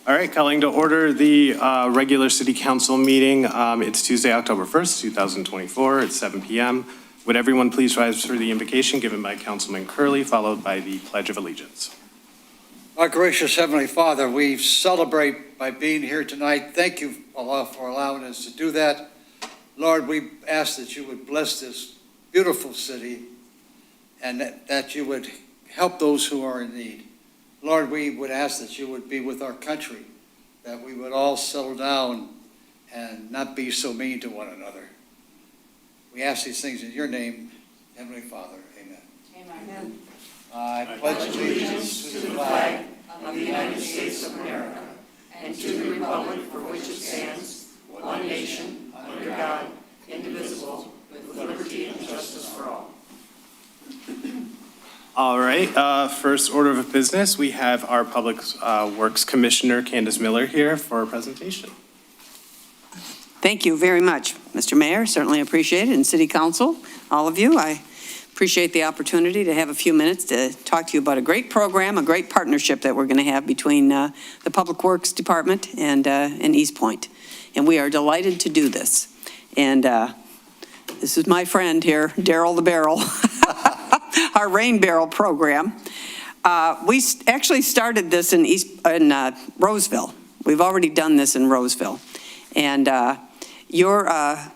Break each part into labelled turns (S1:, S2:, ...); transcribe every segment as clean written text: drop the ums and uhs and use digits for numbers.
S1: All right, calling to order the regular city council meeting. It's Tuesday, October 1st, 2024 at 7 p.m. Would everyone please rise for the invocation given by Councilman Curley, followed by the Pledge of Allegiance.
S2: Our gracious Heavenly Father, we celebrate by being here tonight. Thank you, Allah, for allowing us to do that. Lord, we ask that you would bless this beautiful city and that you would help those who are in need. Lord, we would ask that you would be with our country, that we would all settle down and not be so mean to one another. We ask these things in your name, Heavenly Father. Amen.
S3: Amen.
S2: I pledge allegiance to the flag of the United States of America and to the republic for which it stands, one nation, under God, indivisible, with liberty and justice for all.
S1: All right, first order of business, we have our Public Works Commissioner, Candace Miller, here for a presentation.
S3: Thank you very much, Mr. Mayor. Certainly appreciate it. And City Council, all of you, I appreciate the opportunity to have a few minutes to talk to you about a great program, a great partnership that we're going to have between the Public Works Department and Eastpointe. And we are delighted to do this. And this is my friend here, Daryl the Barrel, our rain barrel program. We actually started this in Roseville. We've already done this in Roseville. And your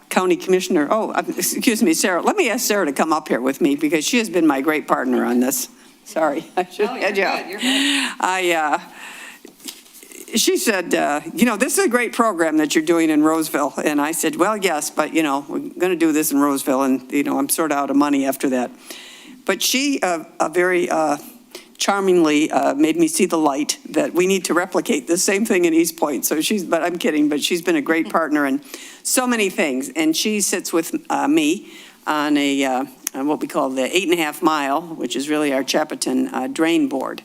S3: county commissioner, excuse me, Sarah, let me ask Sarah to come up here with me because she has been my great partner on this. Sorry, I should have you. She said, this is a great program that you're doing in Roseville. And I said, well, yes, but, we're going to do this in Roseville. And, I'm sort of out of money after that. But she very charmingly made me see the light that we need to replicate the same thing in Eastpointe. So but I'm kidding, but she's been a great partner in so many things. And she sits with me on on what we call the 8.5 mile, which is really our Chapatin drain board.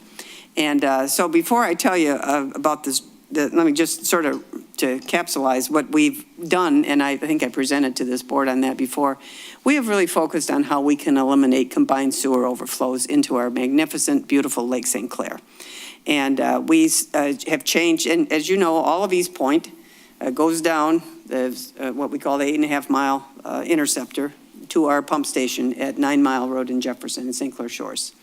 S3: And so before I tell you about this, let me just sort of to capsulize what we've done, and I think I presented to this board on that before. We have really focused on how we can eliminate combined sewer overflows into our magnificent, beautiful Lake St. Clair. And we have changed, and as you know, all of Eastpointe goes down what we call the 8.5 mile interceptor to our pump station at 9 Mile Road in Jefferson and St. Clair Shores.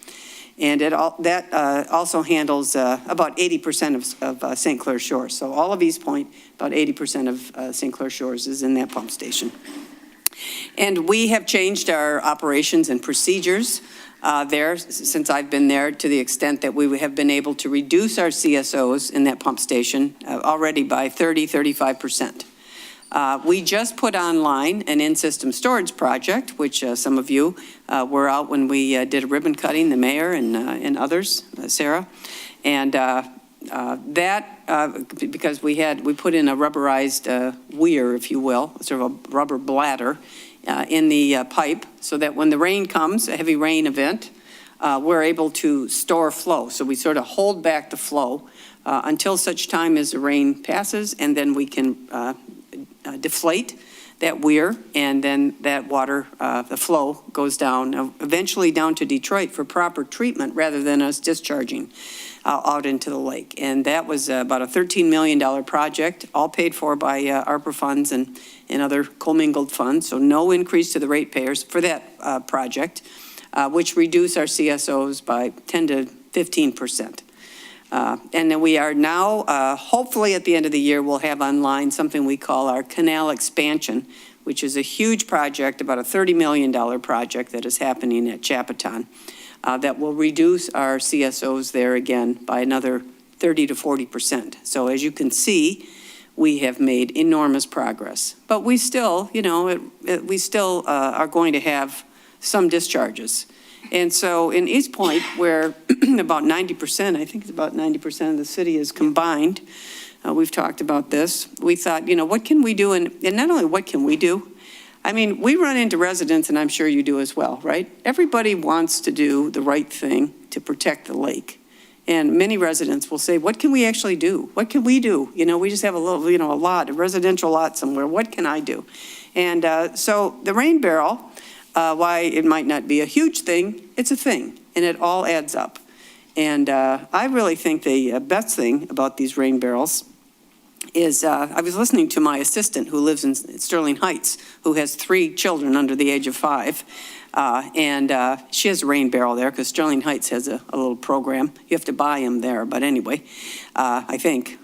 S3: And that also handles about 80% of St. Clair Shores. So all of Eastpointe, about 80% of St. Clair Shores is in that pump station. And we have changed our operations and procedures there since I've been there, to the extent that we have been able to reduce our CSOs in that pump station already by 35%. We just put online an in-system storage project, which some of you were out when we did a ribbon cutting, the mayor and others, Sarah. And because we put in a rubberized weir, if you will, sort of a rubber bladder in the pipe, so that when the rain comes, a heavy rain event, we're able to store flow. So we sort of hold back the flow until such time as the rain passes, and then we can deflate that weir, and then that water, the flow goes down, eventually down to Detroit for proper treatment rather than us discharging out into the lake. And that was about a $13 million project, all paid for by ARPA funds and other commingled funds. So no increase to the ratepayers for that project, which reduced our CSOs by 10 to 15%. And then we are now, hopefully at the end of the year, we'll have online something we call our canal expansion, which is a huge project, about a $30 million project that is happening at Chapatin, that will reduce our CSOs there again by another 30 to 40%. So as you can see, we have made enormous progress. But we still, we still are going to have some discharges. And so in Eastpointe, where about 90%, I think it's about 90% of the city is combined, we've talked about this. We thought, what can we do? And not only what can we do, I mean, we run into residents, and I'm sure you do as well, right? Everybody wants to do the right thing to protect the lake. And many residents will say, what can we actually do? What can we do? We just have a little, a residential lot somewhere. What can I do? And so the rain barrel, why it might not be a huge thing, it's a thing, and it all adds up. And I really think the best thing about these rain barrels is I was listening to my assistant who lives in Sterling Heights, who has 3 children under the age of 5. And she has a rain barrel there because Sterling Heights has a little program. You have to buy them there. But anyway, I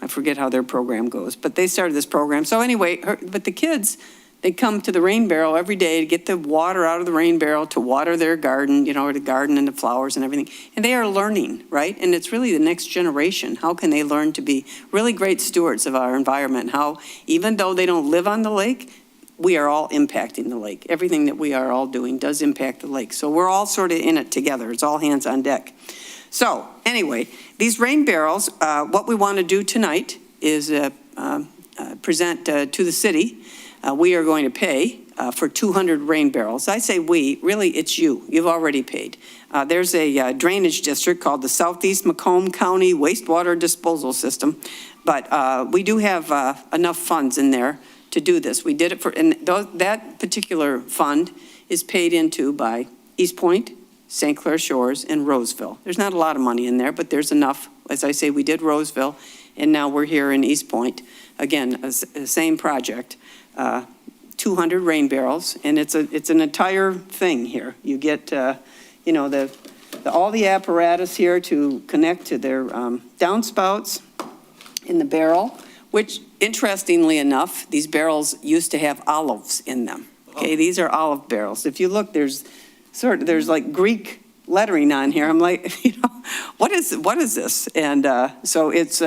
S3: forget how their program goes. But they started this program. So anyway, but the kids, they come to the rain barrel every day to get the water out of the rain barrel to water their garden, or the garden and the flowers and everything. And they are learning, right? And it's really the next generation. How can they learn to be really great stewards of our environment? How, even though they don't live on the lake, we are all impacting the lake. Everything that we are all doing does impact the lake. So we're all sort of in it together. It's all hands on deck. So anyway, these rain barrels, what we want to do tonight is present to the city. We are going to pay for 200 rain barrels. I say we, really it's you. You've already paid. There's a drainage district called the Southeast Macomb County Wastewater Disposal System, but we do have enough funds in there to do this. We did it for, and that particular fund is paid into by Eastpointe, St. Clair Shores, and Roseville. There's not a lot of money in there, but there's enough. As I say, we did Roseville, and now we're here in Eastpointe. Again, the same project. 200 rain barrels, and it's an entire thing here. You get, all the apparatus here to connect to their downspouts in the barrel, which, interestingly enough, these barrels used to have olives in them. Okay, these are olive barrels. If you look, there's like Greek lettering on here. I'm like, what is this? And so it's,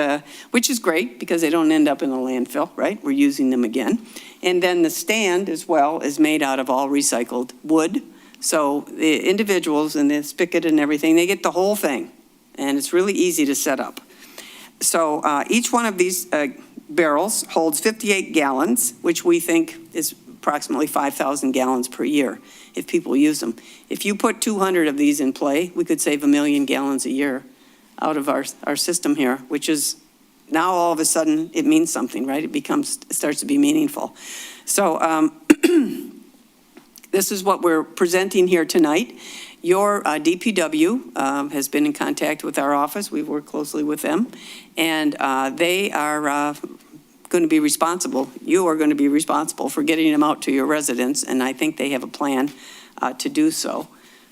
S3: which is great because they don't end up in the landfill, right? We're using them again. And then the stand as well is made out of all recycled wood. So the individuals and the spigot and everything, they get the whole thing. And it's really easy to set up. So each one of these barrels holds 58 gallons, which we think is approximately 5,000 gallons per year if people use them. If you put 200 of these in play, we could save 1 million gallons a year out of our system here, which is now all of a sudden it means something, right? It starts to be meaningful. So this is what we're presenting here tonight. Your DPW has been in contact with our office. We've worked closely with them, and they are going to be responsible. You are going to be responsible for getting them out to your residents, and I think they have a plan to do so.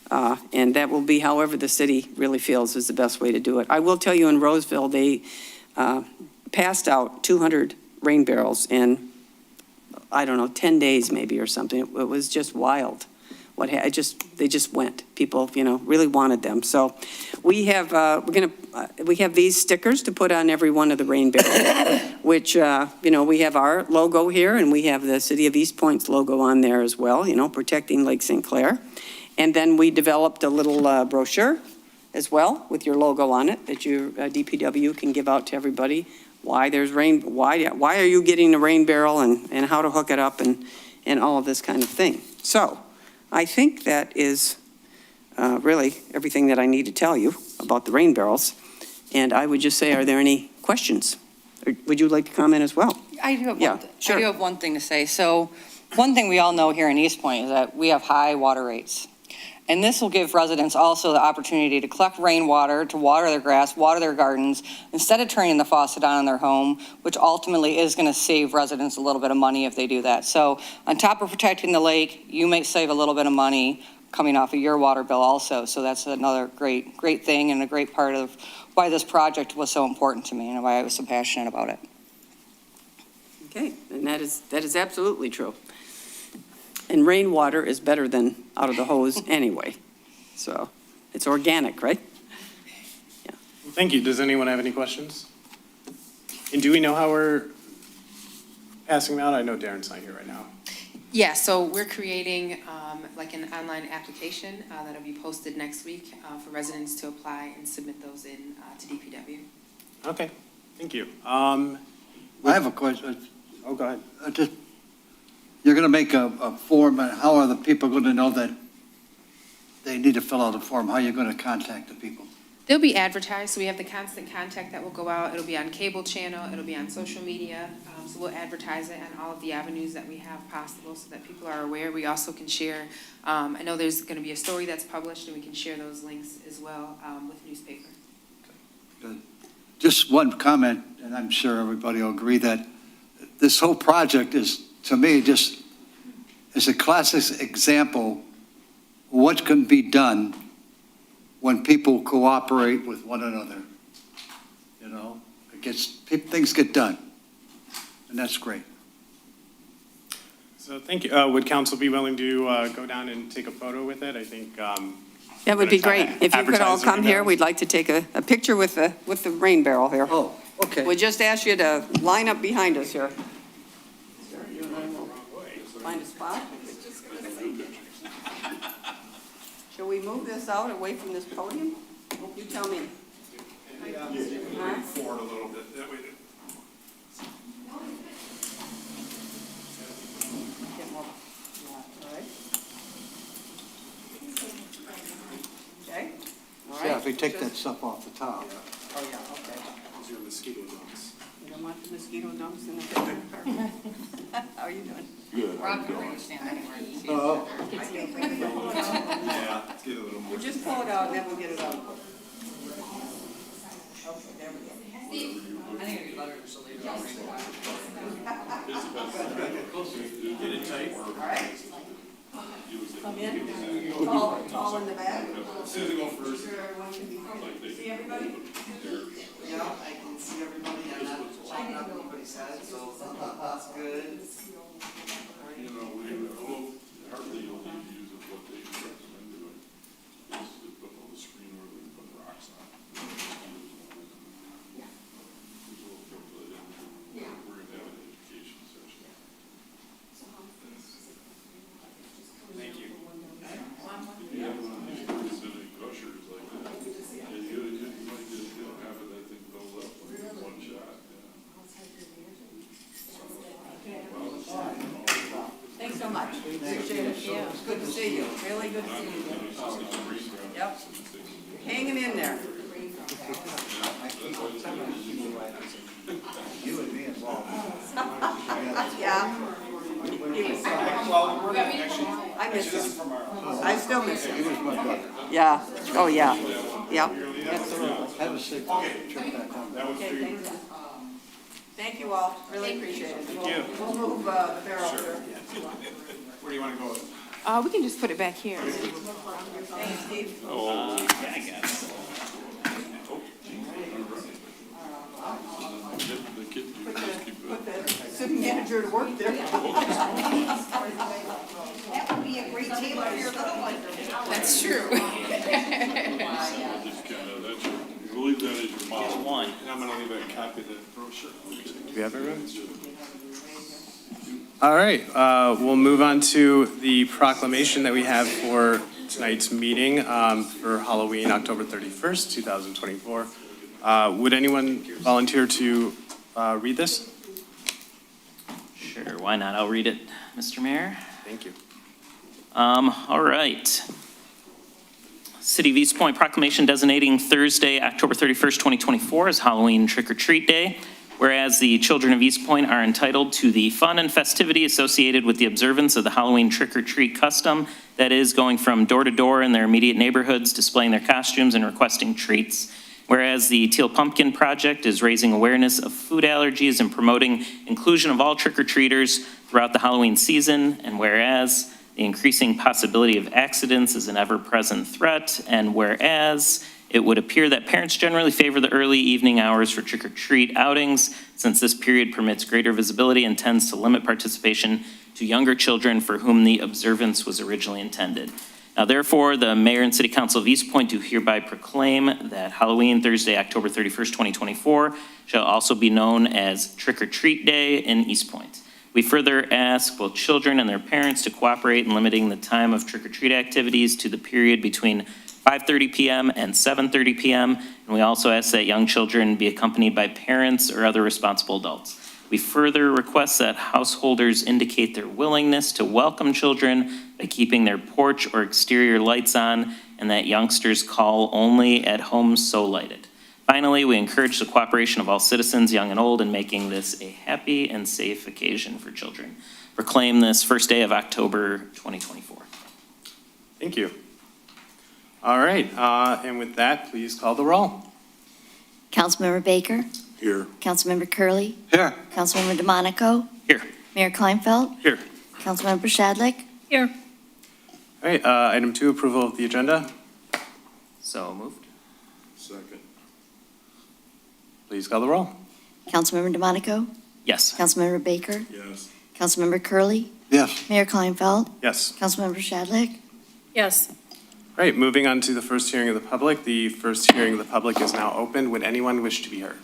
S3: And that will be however the city really feels is the best way to do it. I will tell you in Roseville, they passed out 200 rain barrels in, I don't know, 10 days maybe or something. It was just wild. They just went. People, really wanted them. So we have, we have these stickers to put on every one of the rain barrels, which, we have our logo here, and we have the City of Eastpointe's logo on there as well, protecting Lake St. Clair. And then we developed a little brochure as well with your logo on it that your DPW can give out to everybody. Why there's rain, why are you getting a rain barrel and how to hook it up and all of this kind of thing. So I think that is really everything that I need to tell you about the rain barrels. And I would just say, are there any questions? Or would you like to comment as well?
S4: I do have,
S3: Sure.
S4: I do have one thing to say. So one thing we all know here in Eastpointe is that we have high water rates. And this will give residents also the opportunity to collect rainwater, to water their grass, water their gardens, instead of turning the faucet on in their home, which ultimately is going to save residents a little bit of money if they do that. So on top of protecting the lake, you may save a little bit of money coming off of your water bill also. So that's another great thing and a great part of why this project was so important to me and why I was so passionate about it.
S3: Okay, and that is absolutely true. And rainwater is better than out of the hose anyway. So it's organic, right?
S1: Yeah. Thank you. Does anyone have any questions? And do we know how we're passing them out? I know Darren's not here right now.
S5: Yeah, so we're creating like an online application that'll be posted next week for residents to apply and submit those in to DPW.
S1: Okay, thank you.
S2: I have a question.
S1: Oh, go ahead.
S2: You're going to make a form, and how are the people going to know that they need to fill out a form? How are you going to contact the people?
S5: They'll be advertised, so we have the constant contact that will go out. It'll be on cable channel, it'll be on social media. So we'll advertise it on all of the avenues that we have possible so that people are aware. We also can share, I know there's going to be a story that's published, and we can share those links as well with newspaper.
S2: Just one comment, and I'm sure everybody will agree that this whole project is, to me, just is a classic example of what can be done when people cooperate with one another. You know, things get done, and that's great.
S1: So thank you. Would council be willing to go down and take a photo with it? I think.
S3: That would be
S1: gonna try
S3: great.
S1: to
S3: If you could all
S1: advertise it
S3: come here,
S1: around.
S3: we'd like to take a picture with the rain barrel here.
S2: Oh, okay.
S3: We just ask you to line up behind us here. Find a spot. Shall we move this out away from this podium? You tell me.
S1: Forward a little bit. That way.
S3: Okay? All
S2: Yeah,
S3: right.
S2: if we take that stuff off the top.
S3: Oh, yeah, okay.
S1: Those are mosquito dunks.
S3: You don't want the mosquito dumps in the picture? How are you doing?
S4: Rob, can you stand anywhere?
S2: Oh.
S1: Yeah, let's get a little more.
S3: We'll just pull it out and then we'll get it out. Okay, there we go.
S4: I think it'd be better just to leave it already.
S1: Get it tight.
S3: All right. Come in. Tall in the back.
S1: Susan, go first.
S3: Sure everyone can be, see everybody?
S6: Yeah, I can see everybody, I'm not lining up anybody's head, so that's good.
S7: You know, we hardly only use it what they recommend doing, is to put on the screen where we put rocks on. Yeah. We're gonna have an education session.
S1: Thank you.
S7: If you have one of these visiting gushers like that, you might get, half of that thing filled up in one shot,
S3: Thanks so much. Appreciate it. It's good to see you. Really good to see you. Yep. You're hanging in there.
S2: You and me involved.
S3: Yeah. I miss him. I still miss him.
S2: He was my brother.
S3: Yeah. Oh, yeah. Yep.
S2: Have a safe trip back home.
S3: Okay, thank you. Thank you all. Really appreciate it.
S1: Thank you.
S3: We'll move the barrel here.
S1: Where do you want to go with it?
S5: We can just put it back here.
S3: Thanks, Steve.
S7: the kid, you just keep it.
S3: Put the city manager to work there.
S6: That would be a great table for your little one.
S5: That's true.
S7: Just kinda, that's your, we'll leave that as your model.
S1: And I'm going to leave a copy of the brochure. Do we have everyone? All right, we'll move on to the proclamation that we have for tonight's meeting for Halloween, October 31st, 2024. Would anyone volunteer to read this?
S8: Sure, why not? I'll read it, Mr. Mayor.
S1: Thank you.
S8: All right. City of Eastpointe proclamation designating Thursday, October 31st, 2024 as Halloween Trick or Treat Day. Whereas the children of Eastpointe are entitled to the fun and festivity associated with the observance of the Halloween trick or treat custom, that is, going from door to door in their immediate neighborhoods, displaying their costumes and requesting treats. Whereas the Teal Pumpkin Project is raising awareness of food allergies and promoting inclusion of all trick-or-treaters throughout the Halloween season. And whereas the increasing possibility of accidents is an ever-present threat. And whereas it would appear that parents generally favor the early evening hours for trick-or-treat outings, since this period permits greater visibility and tends to limit participation to younger children for whom the observance was originally intended. Now, therefore, the Mayor and City Council of Eastpointe do hereby proclaim that Halloween, Thursday, October 31st, 2024, shall also be known as Trick or Treat Day in Eastpointe. We further ask both children and their parents to cooperate in limiting the time of trick or treat activities to the period between 5:30 p.m. and 7:30 p.m. And we also ask that young children be accompanied by parents or other responsible adults. We further request that householders indicate their willingness to welcome children by keeping their porch or exterior lights on, and that youngsters call only at homes so lighted. Finally, we encourage the cooperation of all citizens, young and old, in making this a happy and safe occasion for children. Proclaim this first day of October 2024.
S1: Thank you. All right, and with that, please call the roll.
S9: Councilmember Baker,
S7: Here.
S9: Councilmember Curley,
S2: Here.
S9: Councilmember DeMonico.
S8: Here.
S9: Mayor Kleinfeld,
S1: Here.
S9: Councilmember Shadlick.
S3: Here.
S1: All right, item 2, approval of the agenda.
S8: So moved.
S7: Second.
S1: Please call the roll.
S9: Councilmember DeMonico,
S8: Yes.
S9: Councilmember Baker,
S7: Yes.
S9: Councilmember Curley,
S2: Yes.
S9: Mayor Kleinfeld,
S1: Yes.
S9: Councilmember Shadlick.
S3: Yes.
S1: All right, moving on to the first hearing of the public. The first hearing of the public is now open. Would anyone wish to be heard?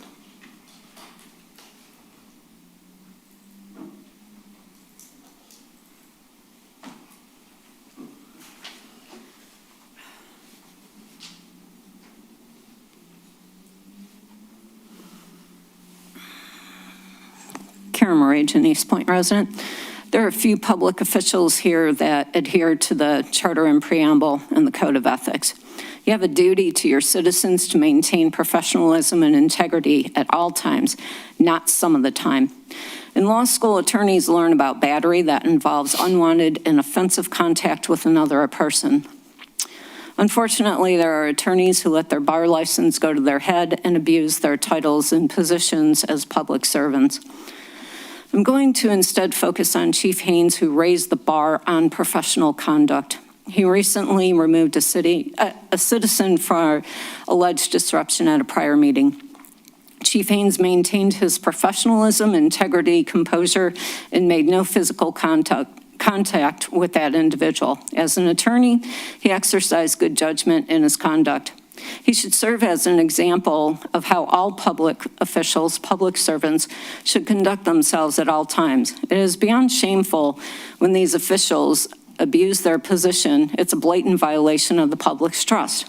S10: Karen Morage, an Eastpointe resident. There are a few public officials here that adhere to the Charter and Preamble and the Code of Ethics. You have a duty to your citizens to maintain professionalism and integrity at all times, not some of the time. In law school, attorneys learn about battery that involves unwanted and offensive contact with another person. Unfortunately, there are attorneys who let their bar license go to their head and abuse their titles and positions as public servants. I'm going to instead focus on Chief Haynes, who raised the bar on professional conduct. He recently removed a citizen for alleged disruption at a prior meeting. Chief Haynes maintained his professionalism, integrity, composure, and made no physical contact with that individual. As an attorney, he exercised good judgment in his conduct. He should serve as an example of how all public officials, public servants, should conduct themselves at all times. It is beyond shameful when these officials abuse their position. It's a blatant violation of the public's trust.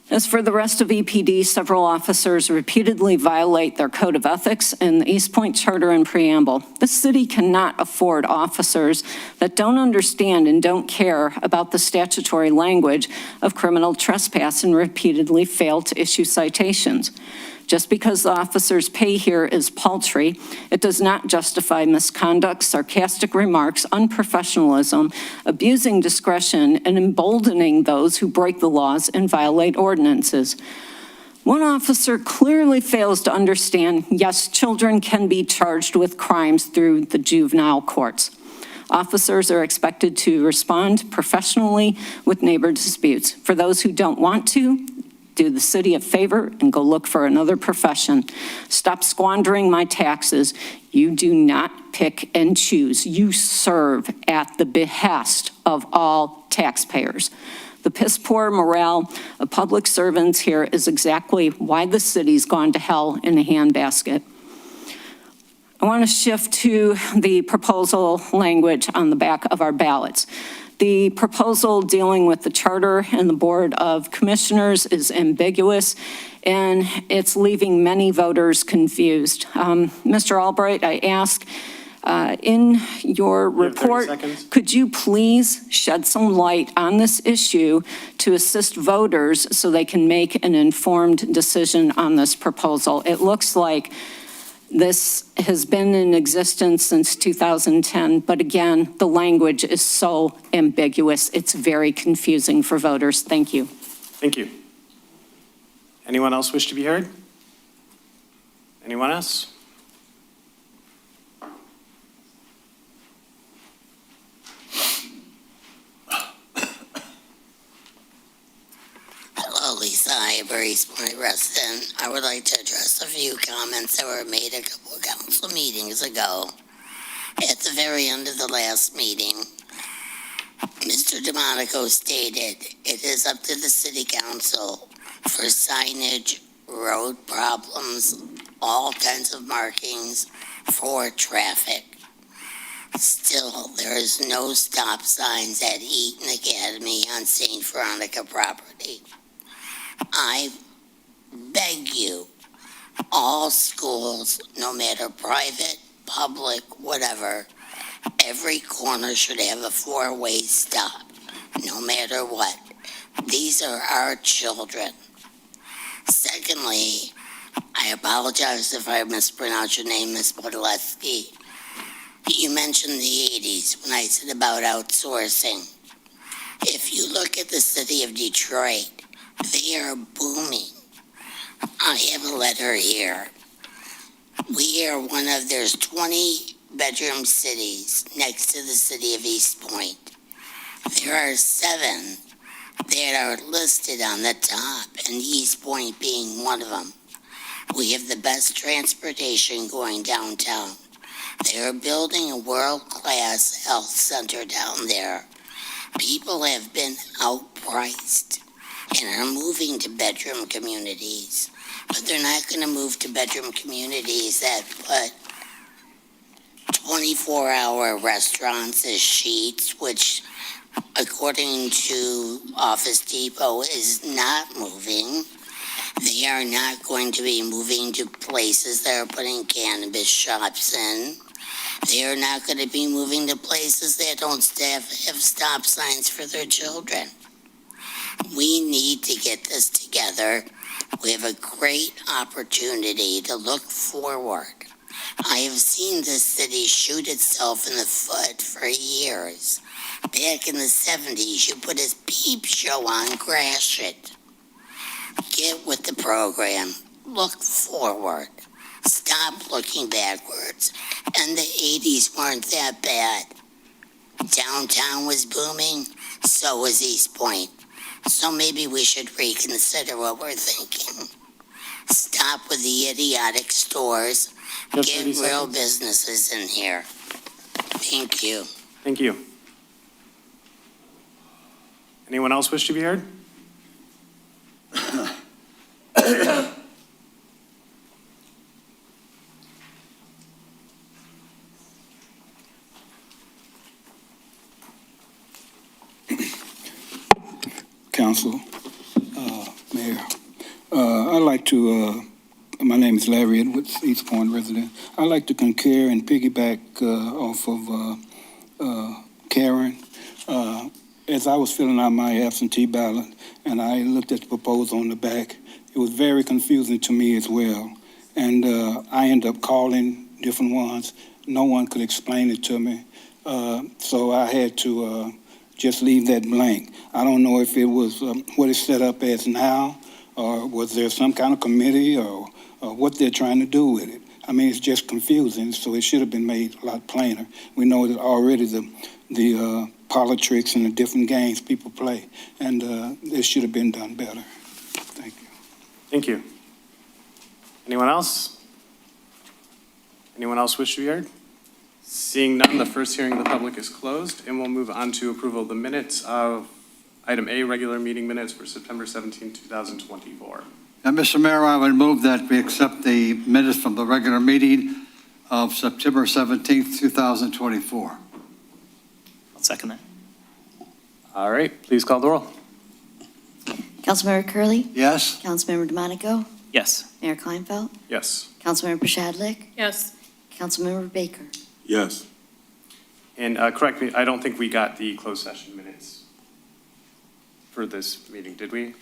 S10: As for the rest of EPD, several officers repeatedly violate their code of ethics and the Eastpointe Charter and Preamble. The city cannot afford officers that don't understand and don't care about the statutory language of criminal trespass and repeatedly fail to issue citations. Just because the officer's pay here is paltry, it does not justify misconduct, sarcastic remarks, unprofessionalism, abusing discretion, and emboldening those who break the laws and violate ordinances. One officer clearly fails to understand, yes, children can be charged with crimes through the juvenile courts. Officers are expected to respond professionally with neighbor disputes. For those who don't want to, do the city a favor and go look for another profession. Stop squandering my taxes. You do not pick and choose. You serve at the behest of all taxpayers. The piss poor morale of public servants here is exactly why the city's gone to hell in a handbasket. I want to shift to the proposal language on the back of our ballots. The proposal dealing with the charter and the Board of Commissioners is ambiguous, and it's leaving many voters confused. Mr. Albright, I ask, in your
S1: You have 30
S10: report,
S1: seconds.
S10: could you please shed some light on this issue to assist voters so they can make an informed decision on this proposal? It looks like this has been in existence since 2010, but again, the language is so ambiguous, it's very confusing for voters. Thank you.
S1: Thank you. Anyone else wish to be heard? Anyone else?
S11: Hello, Lisa. I am a Eastpointe resident. I would like to address a few comments that were made a couple of council meetings ago. At the very end of the last meeting, Mr. DeMonico stated it is up to the city council for signage, road problems, all kinds of markings for traffic. Still, there is no stop signs at Eaton Academy on St. Veronica property. I beg you, all schools, no matter private, public, whatever, every corner should have a four-way stop, no matter what. These are our children. Secondly, I apologize if I mispronounced your name, Ms. Podoletsky. You mentioned the 80s when I said about outsourcing. If you look at the city of Detroit, they are booming. I have a letter here. We are there's 20 bedroom cities next to the city of Eastpointe. There are 7 that are listed on the top, and Eastpointe being one of them. We have the best transportation going downtown. They are building a world-class health center down there. People have been outpriced and are moving to bedroom communities, but they're not going to move to bedroom communities that put 24-hour restaurants as sheets, which according to Office Depot is not moving. They are not going to be moving to places that are putting cannabis shops in. They are not going to be moving to places that don't have stop signs for their children. We need to get this together. We have a great opportunity to look forward. I have seen this city shoot itself in the foot for years. Back in the 70s, you put a peep show on, crash it. Get with the program. Look forward. Stop looking backwards. And the 80s weren't that bad. Downtown was booming, so was Eastpointe. So maybe we should reconsider what we're thinking. Stop with the idiotic stores.
S1: Just
S11: Get
S1: 30
S11: real
S1: seconds.
S11: businesses in here. Thank you.
S1: Thank you. Anyone else wish to be heard?
S12: Council, Mayor. I'd like to, my name is Larry Edwards, Eastpointe resident. I'd like to concur and piggyback off of Karen. As I was filling out my absentee ballot and I looked at the proposal on the back, it was very confusing to me as well. And I ended up calling different ones. No one could explain it to me. So I had to just leave that blank. I don't know if it was what it's set up as now, or was there some kind of committee, or what they're trying to do with it. I mean, it's just confusing, so it should have been made a lot plainer. We know that already the politics and the different games people play, and it should have been done better. Thank you.
S1: Thank you. Anyone else? Anyone else wish to be heard? Seeing none, the first hearing of the public is closed, and we'll move on to approval of the minutes of item A, regular meeting minutes for September 17, 2024.
S2: And Mr. Mayor, I would move that we accept the minutes from the regular meeting of September 17th, 2024.
S8: I'll second that.
S1: All right, please call the roll.
S9: Councilmember Curley,
S2: Yes?
S9: Councilmember DeMonico,
S8: Yes.
S9: Mayor Kleinfeld,
S1: Yes.
S9: Councilmember Shadlick,
S4: Yes.
S9: Councilmember Baker.
S7: Yes.
S1: And correct me, I don't think we got the closed session minutes for this meeting, did we?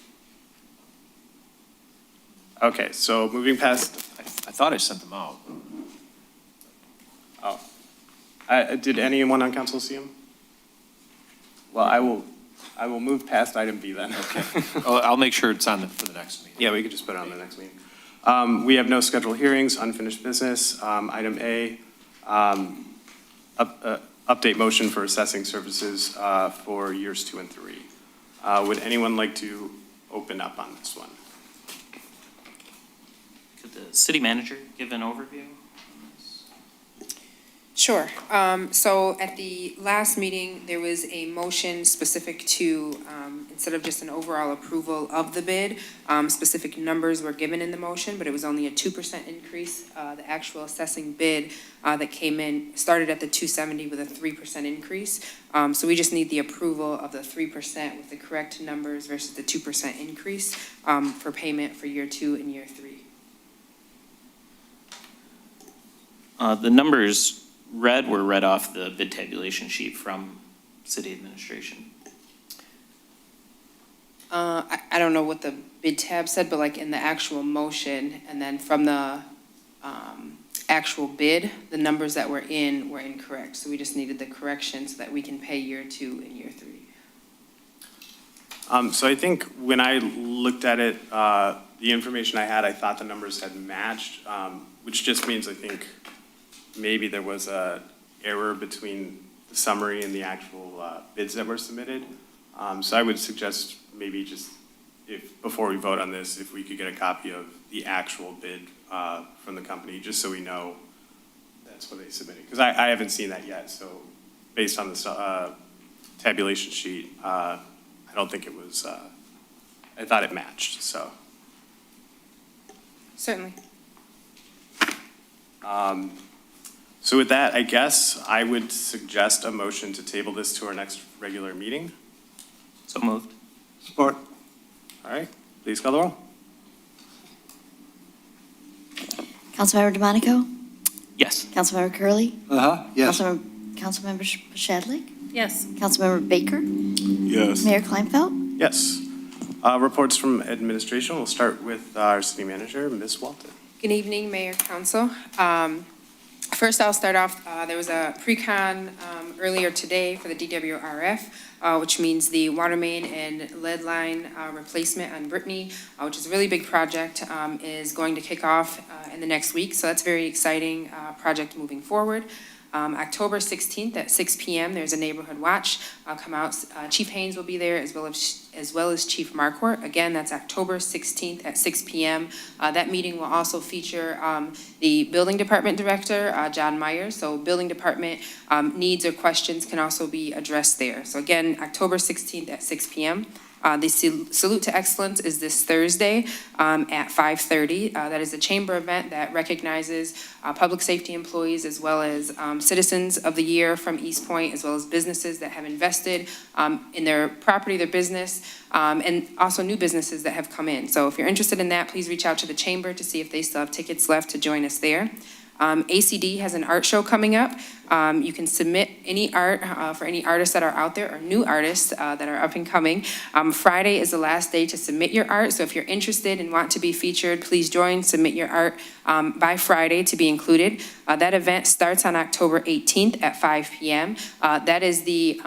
S1: Okay, so moving past,
S13: I thought I sent them out.
S1: did anyone on council see them? Well, I will move past item B then.
S13: Okay. I'll make sure it's on for the next meeting.
S1: Yeah, we could just put it on the next meeting. We have no scheduled hearings, unfinished business. Item A, update motion for assessing services for years 2 and 3. Would anyone like to open up on this one?
S8: Could the city manager give an overview?
S5: Sure. So at the last meeting, there was a motion specific to, instead of just an overall approval of the bid, specific numbers were given in the motion, but it was only a 2% increase. The actual assessing bid that came in started at the 270 with a 3% increase. So we just need the approval of the 3% with the correct numbers versus the 2% increase for payment for year 2 and year 3.
S8: The numbers were read off the bid tabulation sheet from city administration.
S5: I don't know what the bid tab said, but like in the actual motion, and then from the actual bid, the numbers that were incorrect. So we just needed the correction so that we can pay year 2 and year 3.
S1: So I think when I looked at it, the the information I had, I thought the numbers had matched, which just means I think maybe there was a error between the summary and the actual bids that were submitted. So I would suggest maybe just if, before we vote on this, if we could get a copy of the actual bid from the company, just so we know that's what they submitted. Because I haven't seen that yet, so based on the tabulation sheet, I don't think it was, I thought it matched, so.
S5: Certainly.
S1: So with that, I guess I would suggest a motion to table this to our next regular meeting.
S8: So moved.
S2: Support.
S1: All right, please call the roll.
S9: Councilmember DeMonico?
S8: Yes.
S9: Councilmember Curley,
S2: Yes.
S9: Councilmember Shadlick?
S4: Yes.
S9: Councilmember Baker?
S12: Yes.
S9: Mayor Kleinfeld?
S1: Yes. Reports from administration. We'll start with our city manager, Ms. Walton.
S5: Good evening, Mayor, Council. First, I'll start off, there was a pre-con earlier today for the DWRF, which means the water main and lead line replacement on Brittany, which is a really big project, is going to kick off in the next week. So that's a very exciting project moving forward. October 16th at 6 p.m., there's a neighborhood watch. Come out. Chief Haynes will be there as well as Chief Marquardt. Again, that's October 16th at 6 p.m. That meeting will also feature the building department director, John Myers. So building department needs or questions can also be addressed there. So again, October 16th at 6 p.m. The Salute to Excellence is this Thursday at 5:30. That is a chamber event that recognizes public safety employees as well as citizens of the year from Eastpointe, as well as businesses that have invested in their property, their business, and also new businesses that have come in. So if you're interested in that, please reach out to the chamber to see if they still have tickets left to join us there. ACD has an art show coming up. You can submit any art for any artists that are out there or new artists that are up and coming. Friday is the last day to submit your art. So if you're interested and want to be featured, please join, submit your art by Friday to be included. That event starts on October 18th at 5 p.m. That is the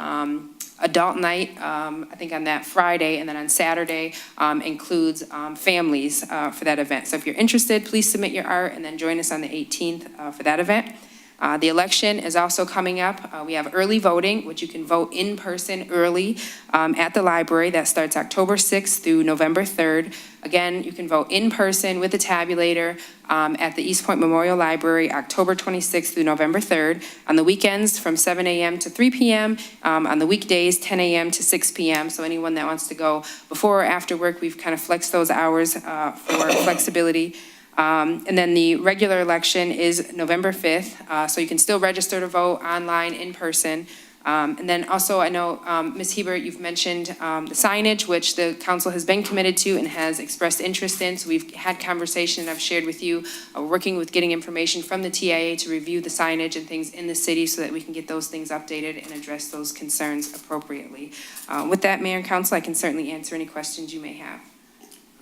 S5: adult night, I think on that Friday, and then on Saturday includes families for that event. So if you're interested, please submit your art and then join us on the 18th for that event. The election is also coming up. We have early voting, which you can vote in person early at the library. That starts October 6th through November 3rd. Again, you can vote in person with a tabulator at the Eastpointe Memorial Library, October 26th through November 3rd. On the weekends, from 7 a.m. to 3 p.m. On the weekdays, 10 a.m. to 6 p.m. So anyone that wants to go before or after work, we've kind of flexed those hours for flexibility. And then the regular election is November 5th, so you can still register to vote online, in person. And then also, I know, Ms. Hebert, you've mentioned the signage, which the council has been committed to and has expressed interest in. So we've had conversation, I've shared with you, working with getting information from the TIA to review the signage and things in the city so that we can get those things updated and address those concerns appropriately. With that, Mayor and Council, I can certainly answer any questions you may have.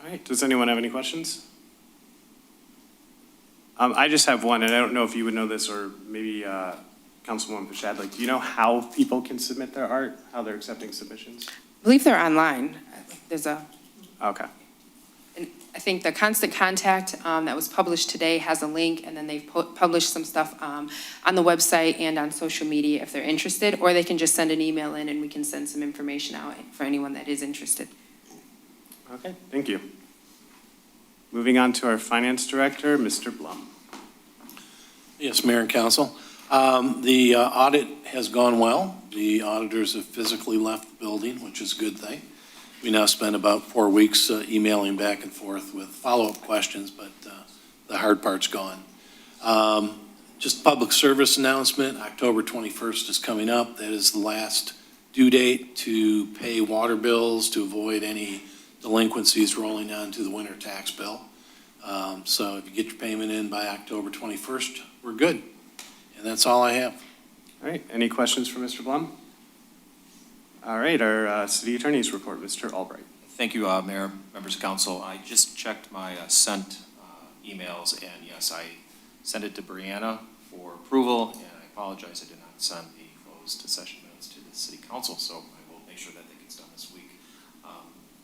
S1: All right, does anyone have any questions? I just have one, and I don't know if you would know this, or maybe Councilwoman Pashad, do you know how people can submit their art, how they're accepting submissions?
S5: I believe they're online. There's a,
S1: Okay,
S5: and I think the Constant Contact that was published today has a link, and then they've published some stuff on the website and on social media if they're interested, or they can just send an email in and we can send some information out for anyone that is interested.
S1: okay, thank you. Moving on to our Finance Director, Mr. Blum.
S14: Yes, Mayor and Council. The audit has gone well. The auditors have physically left the building, which is a good thing. We now spend about 4 weeks emailing back and forth with follow-up questions, but the hard part's gone. Just public service announcement, October 21st is coming up. That is the last due date to pay water bills to avoid any delinquencies rolling onto the winter tax bill. So if you get your payment in by October 21st, we're good. And that's all I have.
S1: All right, any questions for Mr. Blum? All right, our City Attorney's report, Mr. Albright.
S13: Thank you, Mayor, members of council. I just checked my sent emails, and yes, I sent it to Brianna for approval, and I apologize I did not send the closed session minutes to the city council, so I will make sure that gets done this week.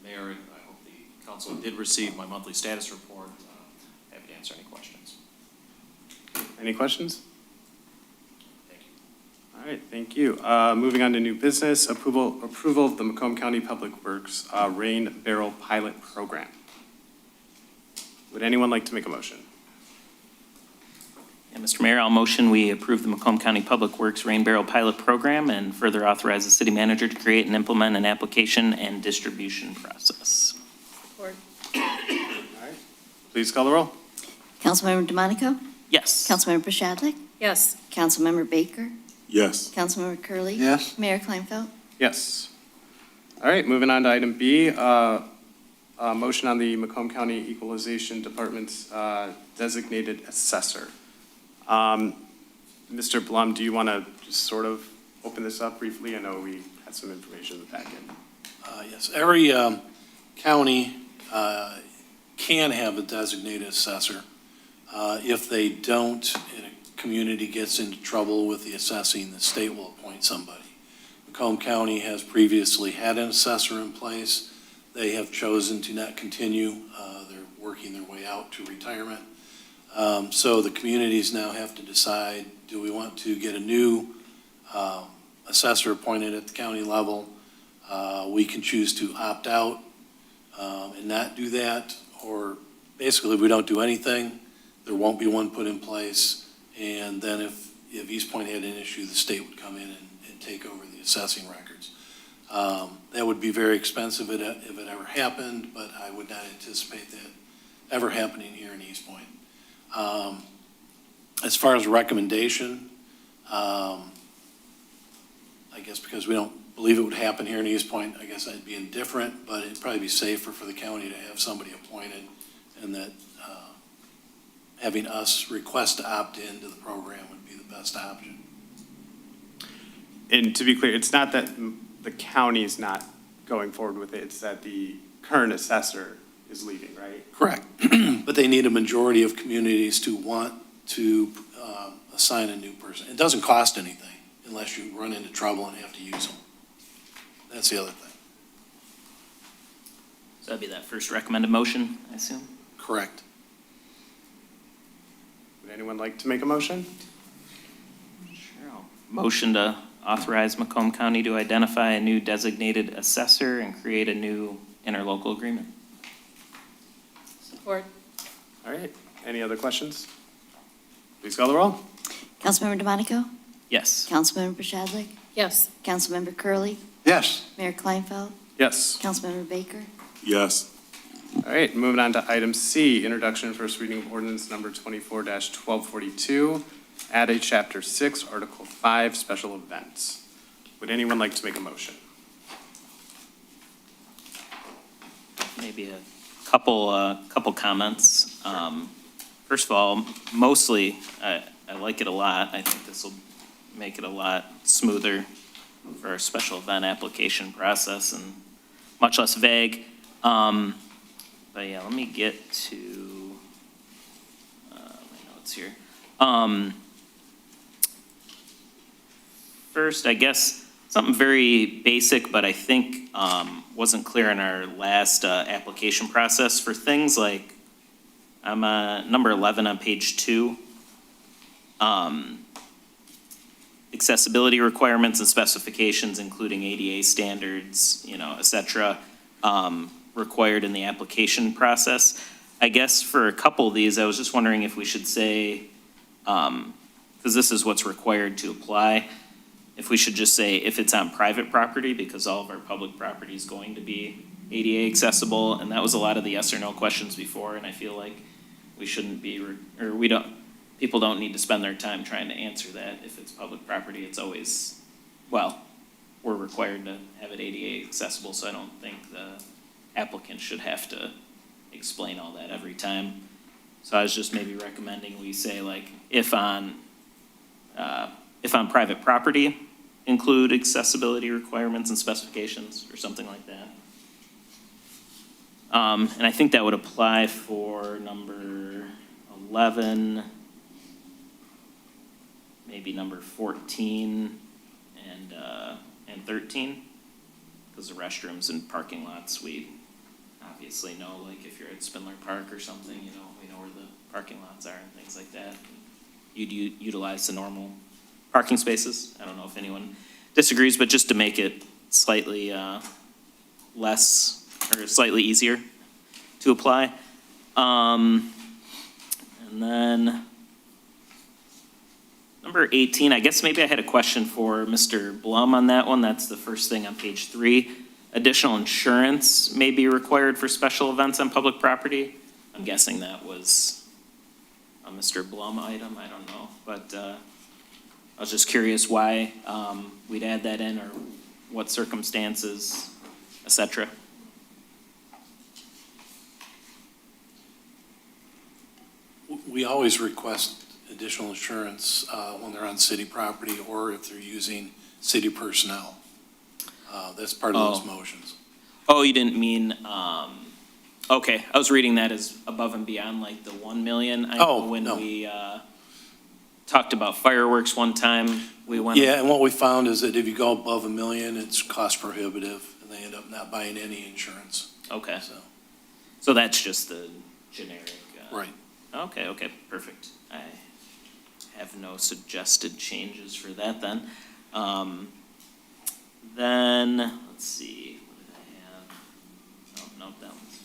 S13: Mayor, I hope the council did receive my monthly status report. Happy to answer any questions.
S1: Any questions?
S13: Thank you.
S1: All right, thank you. Moving on to new business, approval of the Macomb County Public Works Rain Barrel Pilot Program. Would anyone like to make a motion?
S8: Yeah, Mr. Mayor, I'll motion we approve the Macomb County Public Works Rain Barrel Pilot Program and further authorize the city manager to create and implement an application and distribution process.
S1: All right, please call the roll.
S9: Councilmember DeMonico?
S8: Yes.
S9: Councilmember Shadlick?
S10: Yes.
S9: Councilmember Baker?
S7: Yes.
S9: Councilmember Curley.
S2: Yes.
S9: Mayor Kleinfeld?
S1: Yes. All right, moving on to item B, motion on the Macomb County Equalization Department's designated assessor. Mr. Blum, do you want to just sort of open this up briefly? I know we had some information in the packet.
S14: Yes, every county can have a designated assessor. If they don't, and a community gets into trouble with the assessing, the state will appoint somebody. Macomb County has previously had an assessor in place. They have chosen to not continue. They're working their way out to retirement. So the communities now have to decide, do we want to get a new assessor appointed at the county level? We can choose to opt out and not do that, or basically if we don't do anything, there won't be one put in place. And then if Eastpointe had an issue, the state would come in and take over the assessing records. That would be very expensive if it ever happened, but I would not anticipate that ever happening here in Eastpointe. As far as recommendation, I guess because we don't believe it would happen here in Eastpointe, I guess I'd be indifferent, but it'd probably be safer for the county to have somebody appointed, and that having us request to opt into the program would be the best option.
S1: And to be clear, it's not that the county's not going forward with it, it's that the current assessor is leaving, right?
S14: Correct. But they need a majority of communities to want to assign a new person. It doesn't cost anything unless you run into trouble and have to use them. That's the other thing.
S8: So that'd be that first recommended motion, I assume?
S14: Correct.
S1: Would anyone like to make a motion?
S8: Sure. Motion to authorize Macomb County to identify a new designated assessor and create a new interlocal agreement.
S10: Support.
S1: All right, any other questions? Please call the roll.
S9: Councilmember DeMonico?
S8: Yes.
S9: Councilmember Shadlick?
S10: Yes.
S9: Councilmember Curley.
S2: Yes.
S9: Mayor Kleinfeld?
S1: Yes.
S9: Councilmember Baker?
S7: Yes.
S1: All right, moving on to item C, introduction and first reading of ordinance number 24-1242, add a chapter 6, article 5, special events. Would anyone like to make a motion?
S8: Maybe a couple comments. First of all, mostly, I like it a lot. I think this will make it a lot smoother for our special event application process and much less vague. But yeah, let me get to my notes here. First, I guess, something very basic, but I think wasn't clear in our last application process for things like, I'm number 11 on page 2. Accessibility requirements and specifications, including ADA standards, et cetera, required in the application process. I guess for a couple of these, I was just wondering if we should say, because this is what's required to apply, if we should just say if it's on private property, because all of our public property is going to be ADA accessible, and that was a lot of the yes or no questions before, and I feel like we shouldn't be, people don't need to spend their time trying to answer that. If it's public property, it's always, well, we're required to have it ADA accessible, so I don't think the applicant should have to explain all that every time. So I was just maybe recommending we say like, if on private property, include accessibility requirements and specifications or something like that. And I think that would apply for number 11, maybe number 14 and 13, because the restrooms and parking lots, we obviously know, like if you're at Spindler Park or something, you know, we know where the parking lots are and things like that. You'd utilize the normal parking spaces. I don't know if anyone disagrees, but just to make it slightly less, or slightly easier to apply. And then number 18, I guess maybe I had a question for Mr. Blum on that one. That's the first thing on page 3. Additional insurance may be required for special events on public property. I'm guessing that was a Mr. Blum item, I don't know. But I was just curious why we'd add that in, or what circumstances, et cetera.
S14: We always request additional insurance when they're on city property or if they're using city personnel. That's part of those motions.
S8: Oh, you didn't mean, okay, I was reading that as above and beyond like the 1 million. I know when we talked about fireworks one time, we went.
S14: Yeah, and what we found is that if you go above $1 million, it's cost prohibitive and they end up not buying any insurance.
S8: Okay. So that's just the generic.
S14: Right.
S8: Okay, perfect. I have no suggested changes for that then. Then, let's see, what did I have? Oh, no, that one's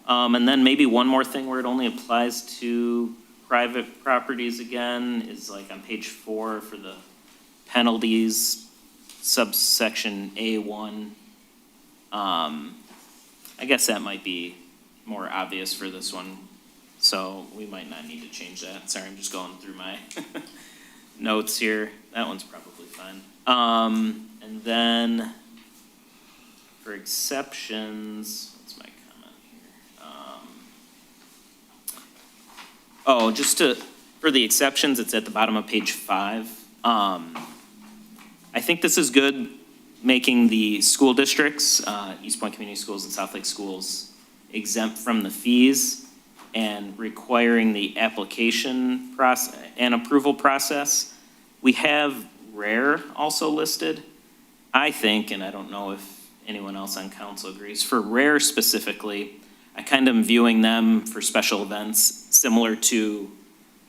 S8: fine. And then maybe one more thing where it only applies to private properties again is like on page 4 for the penalties, subsection A1. I guess that might be more obvious for this one, so we might not need to change that. Sorry, I'm just going through my notes here. That one's probably fine. And then for exceptions, what's my comment here? For the exceptions, it's at the bottom of page 5. I think this is good, making the school districts, Eastpointe Community Schools and Southlake Schools, exempt from the fees and requiring the application process and approval process. We have RARE also listed. I think, and I don't know if anyone else on council agrees, for RARE specifically, I kind of am viewing them for special events similar to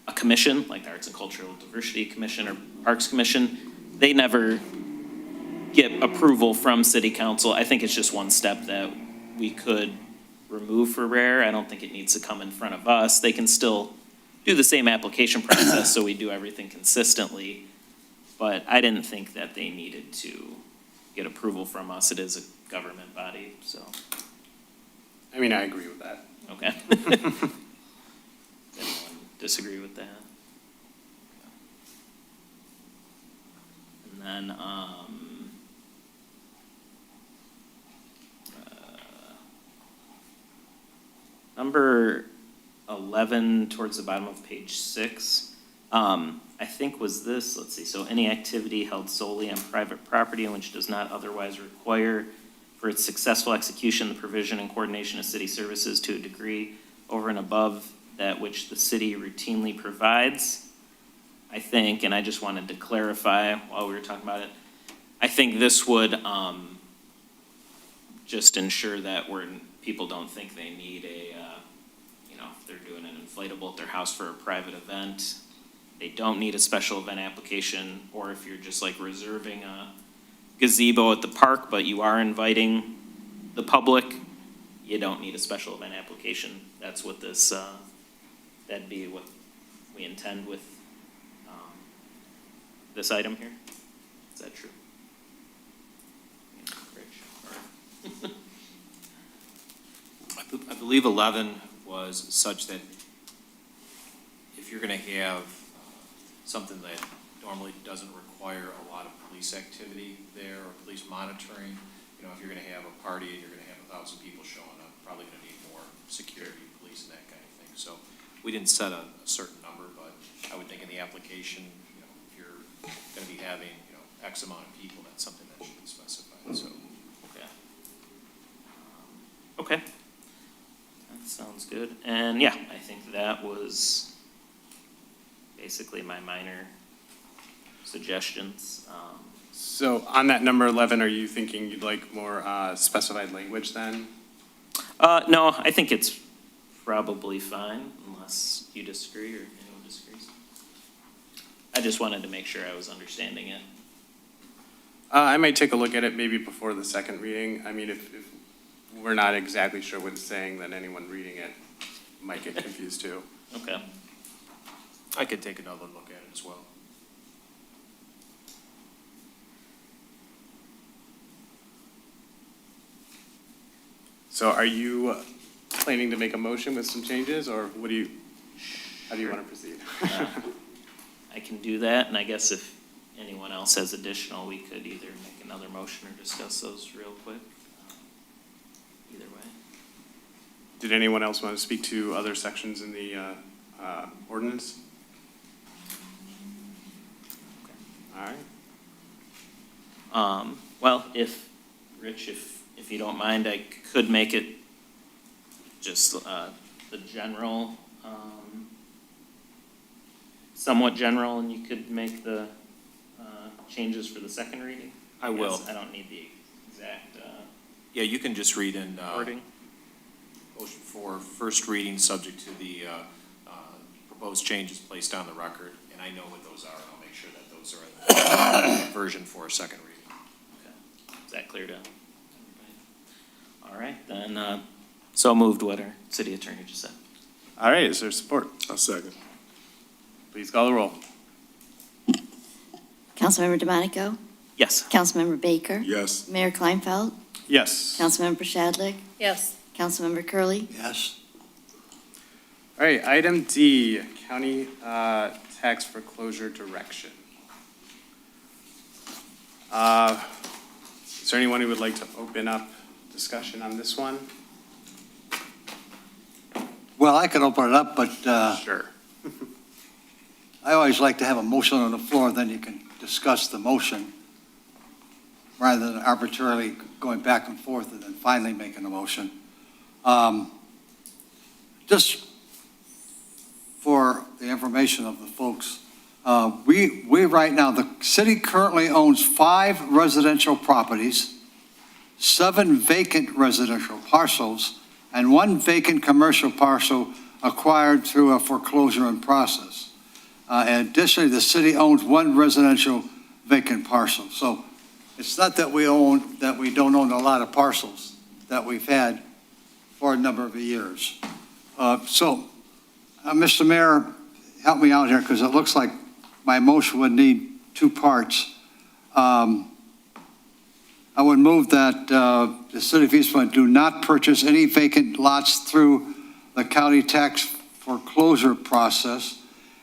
S8: a commission, like the Arts and Cultural Diversity Commission or Parks Commission. They never get approval from city council. I think it's just one step that we could remove for RARE. I don't think it needs to come in front of us. They can still do the same application process, so we do everything consistently. But I didn't think that they needed to get approval from us. It is a government body, so.
S1: I mean, I agree with that.
S8: Okay. Anyone disagree with that? And then, number 11 towards the bottom of page 6, I think was this, let's see, so any activity held solely on private property and which does not otherwise require for its successful execution the provision and coordination of city services to a degree over and above that which the city routinely provides. I think, and I just wanted to clarify while we were talking about it, I think this would just ensure that people don't think they need if they're doing an inflatable at their house for a private event, they don't need a special event application, or if you're just like reserving a gazebo at the park, but you are inviting the public, you don't need a special event application. That's what this, that'd be what we intend with this item here. Is that true? Rich?
S13: I believe 11 was such that if you're going to have something that normally doesn't require a lot of police activity there or police monitoring, if you're going to have a party and you're going to have 1,000 people showing up, probably going to need more security, police, and that kind of thing. So we didn't set a certain number, but I would think in the application, if you're going to be having, X amount of people, that's something that should be specified. So,
S8: Okay. That sounds good. And yeah, I think that was basically my minor suggestions.
S1: So on that number 11, are you thinking you'd like more specified language then?
S8: No, I think it's probably fine unless you disagree or anyone disagrees. I just wanted to make sure I was understanding it.
S1: I might take a look at it maybe before the second reading. I mean, if we're not exactly sure what it's saying, then anyone reading it might get confused too.
S8: Okay.
S13: I could take another look at it as well.
S1: So are you planning to make a motion with some changes, or how do you want to proceed?
S8: I can do that, and I guess if anyone else has additional, we could either make another motion or discuss those real quick. Either way.
S1: Did anyone else want to speak to other sections in the ordinance? All right.
S8: Well, Rich, if you don't mind, I could make it just the general, somewhat general, and you could make the changes for the second reading?
S13: I will.
S8: Guess I don't need the exact
S13: Yeah, you can just read in
S8: wording.
S13: motion for first reading, subject to the proposed changes placed on the record, and I know what those are, and I'll make sure that those are in the version for a second reading.
S8: Okay. Is that clear to everybody? All right, then, so moved what our city attorney just said.
S1: All right, is there support?
S7: I'll second.
S1: Please call the roll.
S9: Councilmember DeMonico,
S8: Yes.
S9: Councilmember Baker,
S7: Yes.
S9: Mayor Kleinfeld,
S1: Yes.
S9: Councilmember Shadlick,
S4: Yes.
S9: Councilmember Curley,
S2: Yes.
S1: All right, item D, county tax foreclosure direction. Is there anyone who would like to open up discussion on this one?
S2: Well, I could open it up, but
S1: Sure.
S2: I always like to have a motion on the floor, then you can discuss the motion rather than arbitrarily going back and forth and then finally making a motion. Just for the information of the folks, we right now, the city currently owns 5 residential properties, 7 vacant residential parcels, and 1 vacant commercial parcel acquired through a foreclosure in process. And additionally, the city owns 1 residential vacant parcel. So it's not that we don't own a lot of parcels that we've had for a number of years. Mr. Mayor, help me out here, because it looks like my motion would need 2 parts. I would move that the city of Eastpointe do not purchase any vacant lots through the county tax foreclosure process,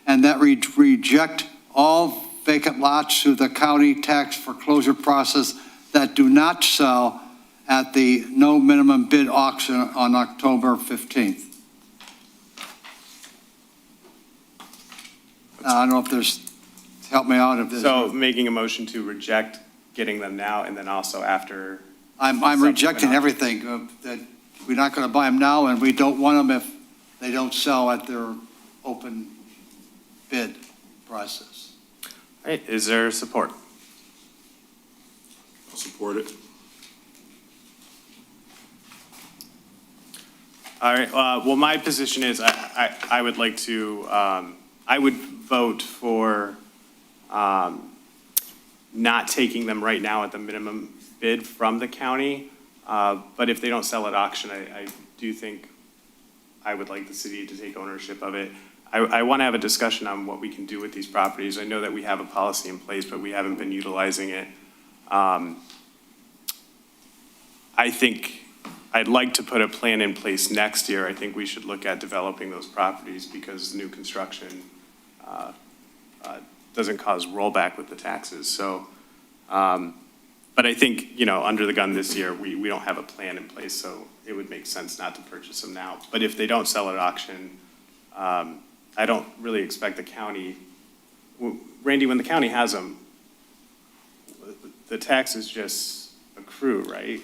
S2: and that we reject all vacant lots through the county tax foreclosure process that do not sell at the no minimum bid auction on October 15th. I don't know if there's, help me out if there's.
S1: So making a motion to reject getting them now and then also after.
S2: I'm rejecting everything, that we're not going to buy them now, and we don't want them if they don't sell at their open bid process.
S1: All right, is there support?
S7: I'll support it.
S1: All right, well, my position is I would like to, I would vote for not taking them right now at the minimum bid from the county. But if they don't sell at auction, I do think I would like the city to take ownership of it. I want to have a discussion on what we can do with these properties. I know that we have a policy in place, but we haven't been utilizing it. I think I'd like to put a plan in place next year. I think we should look at developing those properties because new construction doesn't cause rollback with the taxes. So, but I think, under the gun this year, we don't have a plan in place, so it would make sense not to purchase them now. But if they don't sell at auction, I don't really expect the county, Randy, when the county has them, the taxes just accrue, right?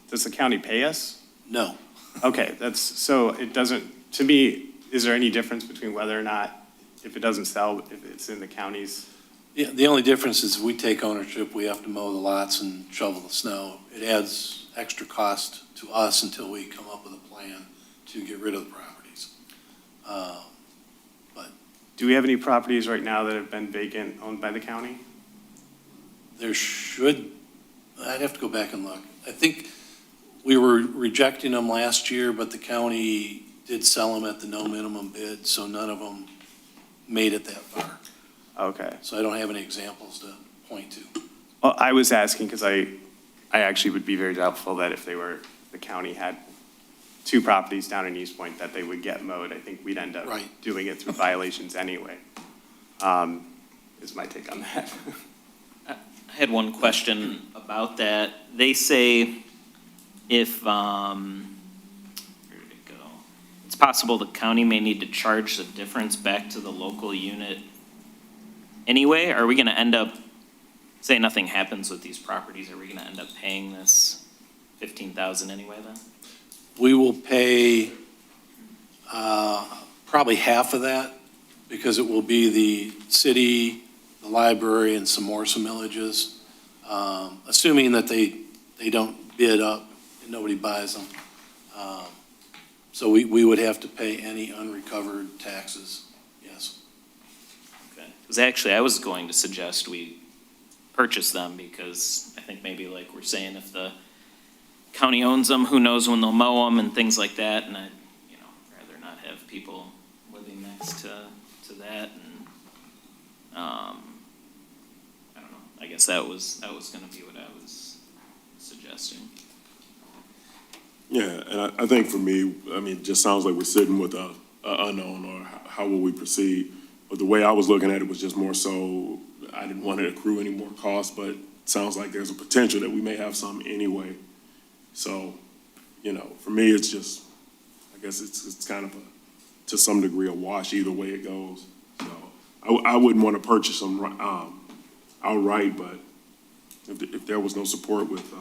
S1: Does the county pay us?
S14: No.
S1: Okay, so it doesn't, to me, is there any difference between whether or not, if it doesn't sell, if it's in the county's
S14: Yeah, the only difference is if we take ownership, we have to mow the lots and shovel the snow. It adds extra cost to us until we come up with a plan to get rid of the properties.
S1: Do we have any properties right now that have been vacant, owned by the county?
S14: There should, I'd have to go back and look. I think we were rejecting them last year, but the county did sell them at the no minimum bid, so none of them made it that far.
S1: Okay.
S14: So I don't have any examples to point to.
S1: Well, I was asking because I actually would be very doubtful that if the county had 2 properties down in Eastpointe, that they would get mowed. I think we'd end up
S14: Right.
S1: doing it through violations anyway, is my take on that.
S8: I had one question about that. They say if, where did it go? It's possible the county may need to charge the difference back to the local unit anyway. Are we going to end up, say nothing happens with these properties, are we going to end up paying this $15,000 anyway then?
S14: We will pay probably half of that because it will be the city, the library, and some millages, assuming that they don't bid up and nobody buys them. So we would have to pay any unrecovered taxes, yes.
S8: Okay. Because actually, I was going to suggest we purchase them because I think maybe like we're saying, if the county owns them, who knows when they'll mow them and things like that, and I'd, rather not have people living next to that, and, I don't know, I guess that was gonna be what I was suggesting.
S7: Yeah, and I think for me, I mean, it just sounds like we're sitting with a unknown, or how will we proceed? But the way I was looking at it was just more so, I didn't want to accrue any more costs, but it sounds like there's a potential that we may have some anyway. So, for me, it's just, I guess it's kind of to some degree, a wash either way it goes. So I wouldn't want to purchase them outright, but if there was no support with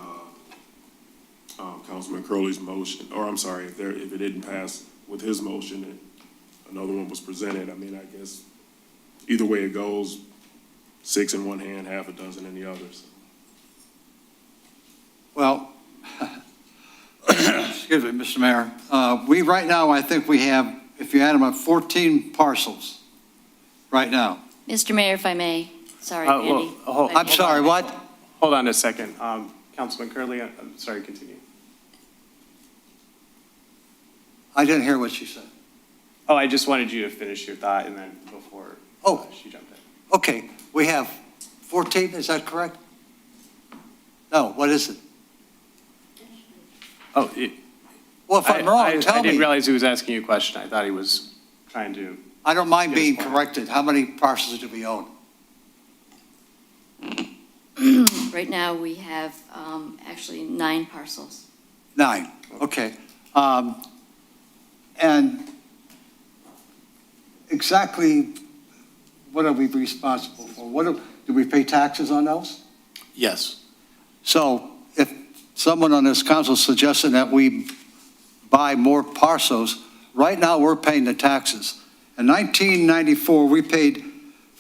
S7: Councilman Curley's motion, or I'm sorry, if it didn't pass with his motion and another one was presented, I mean, I guess either way it goes, 6 in one hand, half a dozen in the other. So.
S2: Well, excuse me, Mr. Mayor, right now, I think we have, if you add them up, 14 parcels right now.
S9: Mr. Mayor, if I may, sorry, Randy.
S2: I'm sorry, what?
S1: Hold on a second. Councilman Curley, I'm sorry, continue.
S2: I didn't hear what she said.
S1: Oh, I just wanted you to finish your thought and then before she jumped in.
S2: Okay, we have 14, is that correct? No, what is it?
S1: Oh,
S2: Well, if I'm wrong, tell me.
S1: I didn't realize he was asking you a question. I thought he was trying to.
S2: I don't mind
S1: Get his
S2: being
S1: point.
S2: corrected. How many parcels do we own?
S9: Right now, we have actually 9 parcels.
S2: 9, okay. And exactly what are we responsible for? Do we pay taxes on those?
S14: Yes.
S2: So if someone on this council suggested that we buy more parcels, right now we're paying the taxes. In 1994, we paid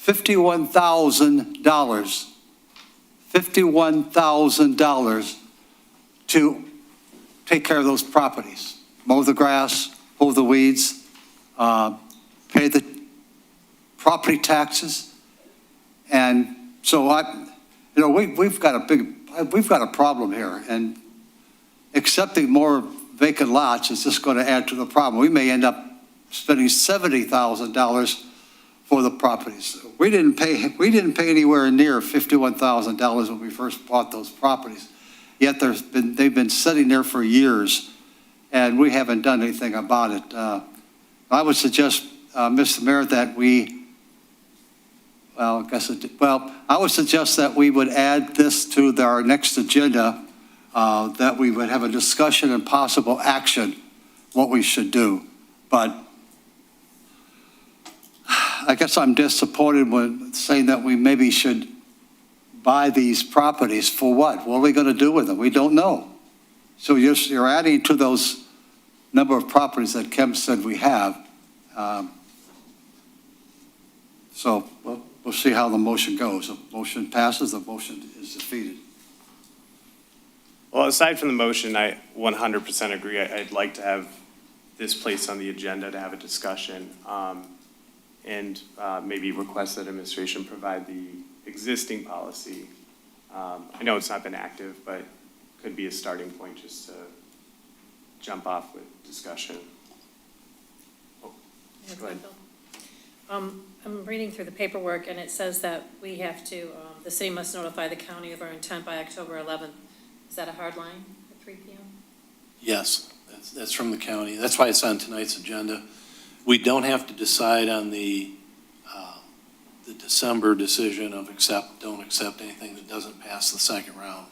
S2: $51,000 to take care of those properties, mow the grass, pull the weeds, pay the property taxes. And so we've got a problem here, and accepting more vacant lots is just going to add to the problem. We may end up spending $70,000 for the properties. We didn't pay anywhere near $51,000 when we first bought those properties. Yet they've been sitting there for years, and we haven't done anything about it. I would suggest, Mr. Mayor, that I would suggest that we would add this to our next agenda, that we would have a discussion and possible action, what we should do. But I guess I'm disappointed when saying that we maybe should buy these properties for what? What are we going to do with them? We don't know. So you're adding to those number of properties that Kim said we have. we'll see how the motion goes. If the motion passes, the motion is defeated.
S1: Well, aside from the motion, I 100% agree. I'd like to have this placed on the agenda to have a discussion, and maybe request that administration provide the existing policy. I know it's not been active, but could be a starting point just to jump off with discussion. Oh, go ahead.
S15: I'm reading through the paperwork, and it says that we have to, the city must notify the county of our intent by October 11th. Is that a hard line at 3 p.m.?
S14: Yes, that's from the county. That's why it's on tonight's agenda. We don't have to decide on the December decision of don't accept anything that doesn't pass the second round.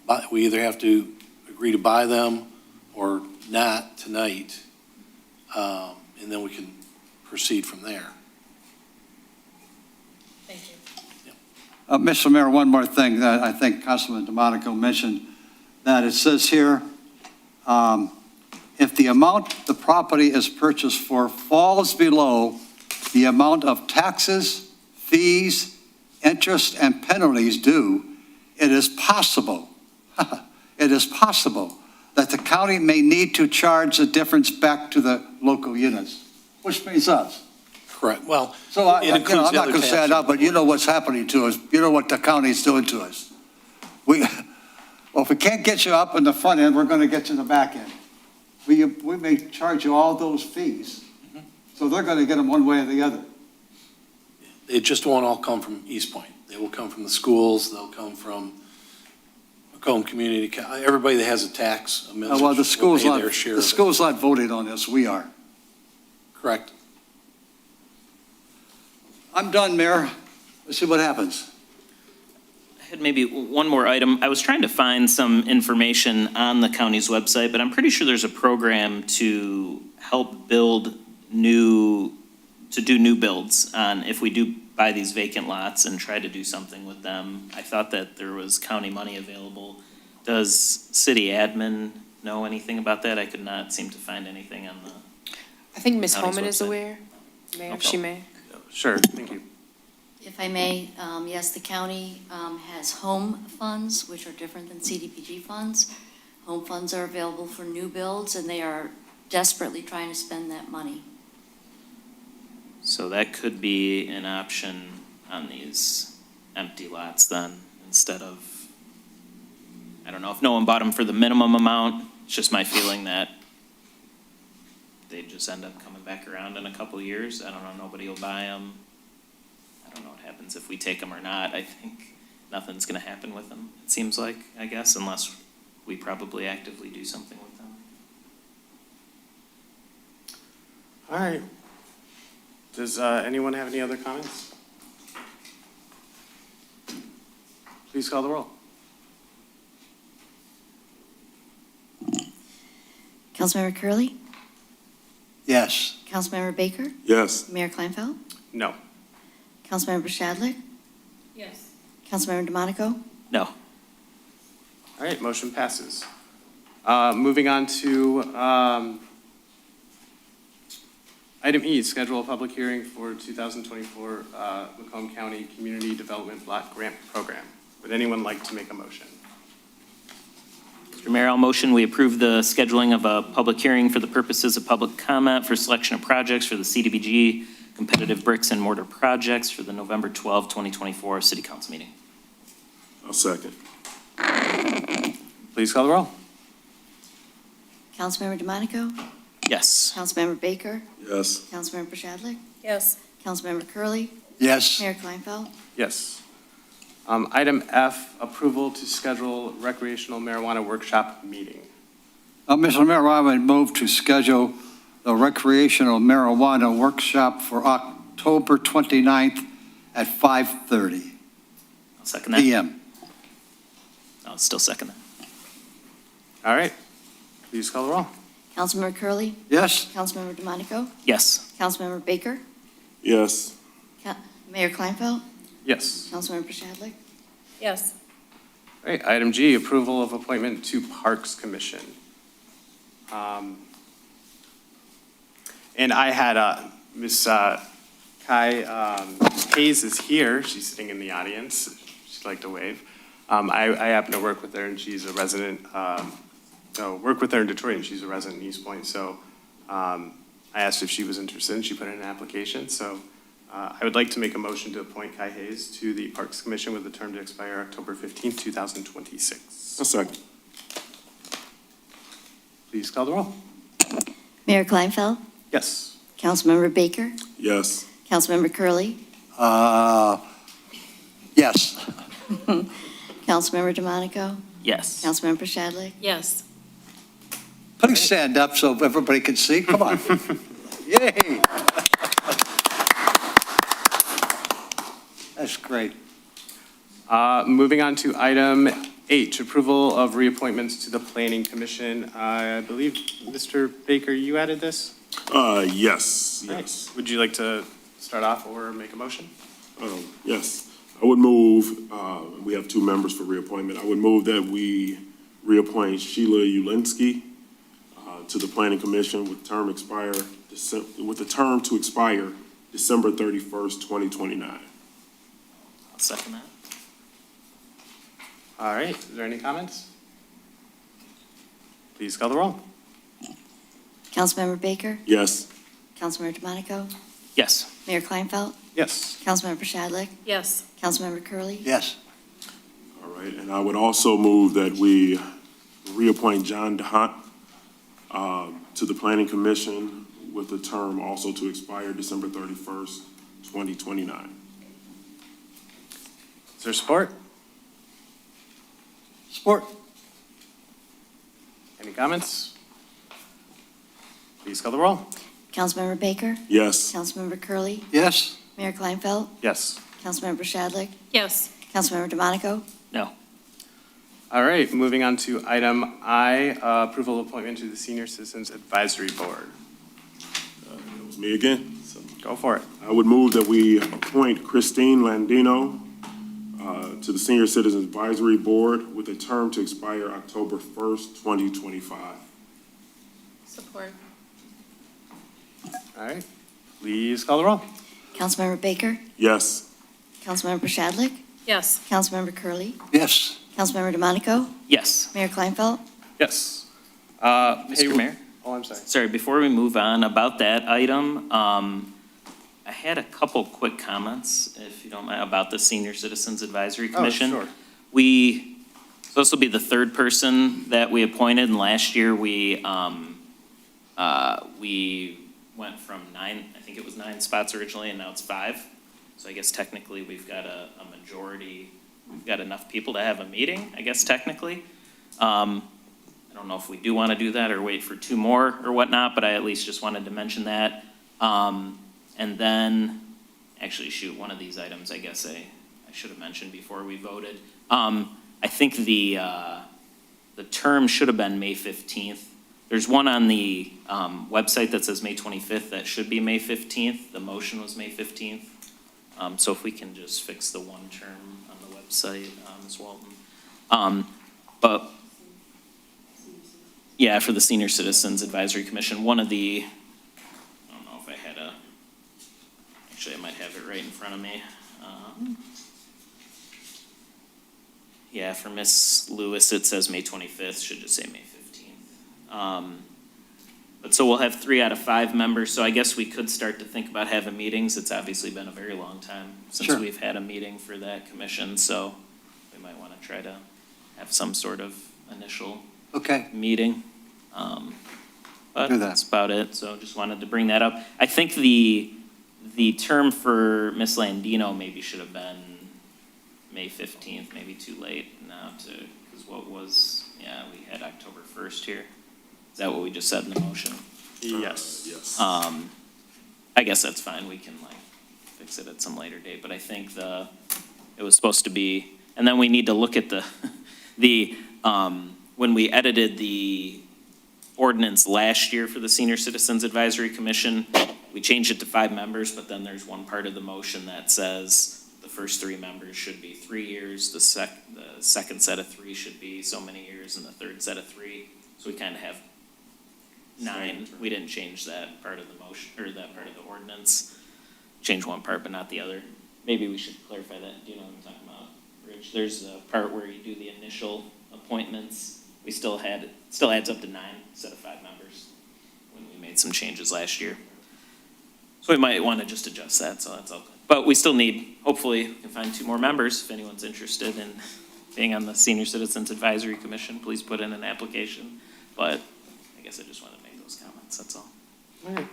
S14: But we either have to agree to buy them or not tonight, and then we can proceed from there.
S15: Thank you.
S2: Mr. Mayor, one more thing that I think Councilman DeMonico mentioned, that it says here, if the amount the property is purchased for falls below the amount of taxes, fees, interest, and penalties due, it is possible that the county may need to charge the difference back to the local units, which means us.
S14: Correct. Well,
S2: So I'm
S14: it
S2: not
S14: includes the
S2: going
S14: other
S2: to say it out, but you know what's happening to us. You know what the county is doing to us. Well, if we can't get you up in the front end, we're going to get you in the back end. We may charge you all those fees, so they're going to get them one way or the other.
S14: It just won't all come from Eastpointe. They will come from the schools, they'll come from Macomb Community, everybody that has a tax, a millage,
S2: Well, the
S14: will pay their share of it.
S2: school's not voting on this, we are.
S14: Correct.
S2: I'm done, Mayor. Let's see what happens.
S8: I had maybe one more item. I was trying to find some information on the county's website, but I'm pretty sure there's a program to help build new builds on if we do buy these vacant lots and try to do something with them. I thought that there was county money available. Does city admin know anything about that? I could not seem to find anything on the.
S5: I think Ms.
S8: County's
S5: Holman is
S8: website.
S5: aware, Mayor, if
S8: Okay.
S5: she may.
S1: Sure, thank you.
S9: If I may, yes, the county has home funds, which are different than CDBG funds. Home funds are available for new builds, and they are desperately trying to spend that money.
S8: So that could be an option on these empty lots then, instead of, I don't know, if no one bought them for the minimum amount, it's just my feeling that they just end up coming back around in a couple of years. I don't know, nobody will buy them. I don't know what happens if we take them or not. I think nothing's gonna happen with them, it seems like, I guess, unless we probably actively do something with them.
S1: All right. Does anyone have any other comments? Please call the roll.
S9: Councilmember Curley,
S2: Yes.
S9: Councilmember Baker,
S7: Yes.
S9: Mayor Kleinfeld,
S1: No.
S9: Councilmember Shadlick,
S15: Yes.
S9: Councilmember DeMonico,
S8: No.
S1: All right, motion passes. Moving on to item E, schedule a public hearing for 2024 Macomb County Community Development Block Grant Program. Would anyone like to make a motion?
S8: Mr. Mayor, I'll motion we approve the scheduling of a public hearing for the purposes of public comment for selection of projects for the CDBG competitive bricks and mortar projects for the November 12, 2024 City Council meeting.
S7: I'll second.
S1: Please call the roll.
S9: Councilmember DeMonico,
S8: Yes.
S9: Councilmember Baker,
S7: Yes.
S9: Councilmember Shadlick,
S15: Yes.
S9: Councilmember Curley,
S2: Yes.
S9: Mayor Kleinfeld,
S1: Yes. Item F, approval to schedule recreational marijuana workshop meeting.
S2: Mr. Mayor, I would move to schedule the recreational marijuana workshop for October 29th at 5:30
S8: I'll second that.
S2: PM.
S8: I'll still second that.
S1: All right, please call the roll.
S9: Councilmember Curley,
S2: Yes?
S9: Councilmember DeMonico,
S8: Yes.
S9: Councilmember Baker,
S7: Yes.
S9: Mayor Kleinfeld,
S1: Yes.
S9: Councilmember Shadlick,
S15: Yes.
S1: All right, item G, approval of appointment to Parks Commission. And I had Ms. Kai Hayes is here. She's sitting in the audience. She'd like to wave. I happen to work with her, and she's a resident, work with her in Detroit, and she's a resident in Eastpointe. So I asked if she was interested, and she put in an application. So I would like to make a motion to appoint Kai Hayes to the Parks Commission with a term to expire October 15th, 2026.
S7: A second.
S1: Please call the roll.
S9: Mayor Kleinfeld,
S1: Yes.
S9: Councilmember Baker,
S7: Yes.
S9: Councilmember Curley,
S2: Yes.
S9: Councilmember DeMonico,
S8: Yes.
S9: Councilmember Shadlick.
S15: Yes.
S2: Please stand up so everybody can see. Come on. Yay. That's great.
S1: Moving on to item H, approval of reappointments to the Planning Commission. I believe, Mr. Baker, you added this?
S7: Yes,
S1: All right.
S7: yes.
S1: Would you like to start off or make a motion?
S7: Yes. I would move, we have two members for reappointment. I would move that we reappoint Sheila Ulinski to the Planning Commission with term with a term to expire December 31st, 2029.
S8: I'll second that.
S1: All right, is there any comments? Please call the roll.
S9: Councilmember Baker,
S7: Yes.
S9: Councilmember DeMonico,
S8: Yes.
S9: Mayor Kleinfeld,
S1: Yes.
S9: Councilmember Shadlick,
S15: Yes.
S9: Councilmember Curley.
S2: Yes.
S7: All right, and I would also move that we reappoint John DeHunt to the Planning Commission with a term also to expire December 31st, 2029.
S1: Is there support?
S2: Support.
S1: Any comments? Please call the roll.
S9: Councilmember Baker,
S7: Yes.
S9: Councilmember Curley,
S2: Yes.
S9: Mayor Kleinfeld,
S1: Yes.
S9: Councilmember Shadlick,
S15: Yes.
S9: Councilmember DeMonico,
S8: No.
S1: All right, moving on to item I, approval of appointment to the Senior Citizens Advisory Board.
S7: It was me again. So
S1: Go for it.
S7: I would move that we appoint Christine Landino to the Senior Citizens Advisory Board with a term to expire October 1st, 2025.
S15: Support.
S1: All right, please call the roll.
S9: Councilmember Baker,
S7: Yes.
S9: Councilmember Shadlick,
S15: Yes.
S9: Councilmember Curley,
S2: Yes.
S9: Councilmember DeMonico,
S8: Yes.
S9: Mayor Kleinfeld.
S1: Yes.
S8: Mr. Mayor?
S1: Oh, I'm sorry.
S8: Sorry, before we move on about that item, I had a couple quick comments, if you don't mind, about the Senior Citizens Advisory Commission.
S1: Oh, sure.
S8: So this will be the third person that we appointed, and last year we went from 9, I think it was 9 spots originally, and now it's 5. So I guess technically we've got a majority, we've got enough people to have a meeting, I guess technically. I don't know if we do want to do that or wait for 2 more or whatnot, but I at least just wanted to mention that. And then, actually, shoot, one of these items, I guess I should have mentioned before we voted. I think the term should have been May 15th. There's one on the website that says May 25th. That should be May 15th. The motion was May 15th. So if we can just fix the one term on the website, Ms. Walton. But, yeah, for the Senior Citizens Advisory Commission, one of the, I don't know if I had actually I might have it right in front of me. Yeah, for Ms. Lewis, it says May 25th, should just say May 15th. But so we'll have 3 out of 5 members, so I guess we could start to think about having meetings. It's obviously been a very long time since
S2: Sure.
S8: we've had a meeting for that commission, so we might want to try to have some sort of initial
S2: Okay.
S8: meeting. But
S2: Do that.
S8: that's about it, so just wanted to bring that up. I think the term for Ms. Landino maybe should have been May 15th, maybe too late now because what was, yeah, we had October 1st here. Is that what we just said in the motion?
S1: Yes.
S7: Yes.
S8: I guess that's fine, we can fix it at some later date, but I think it was supposed to be, and then we need to look at when we edited the ordinance last year for the Senior Citizens Advisory Commission, we changed it to 5 members, but then there's one part of the motion that says the first 3 members should be 3 years, the second set of 3 should be so many years, and the third set of 3. So we kind of have 9. We didn't change that part of the motion, or that part of the ordinance. Change one part, but not the other. maybe we should clarify that. Do you know what I'm talking about, Rich? There's a part where you do the initial appointments. We still adds up to 9 instead of 5 members when we made some changes last year. So we might want to just adjust that, so that's all. But we still need, hopefully, we can find 2 more members if anyone's interested in being on the Senior Citizens Advisory Commission. Please put in an application. But I guess I just wanted to make those comments, that's all.
S1: All right.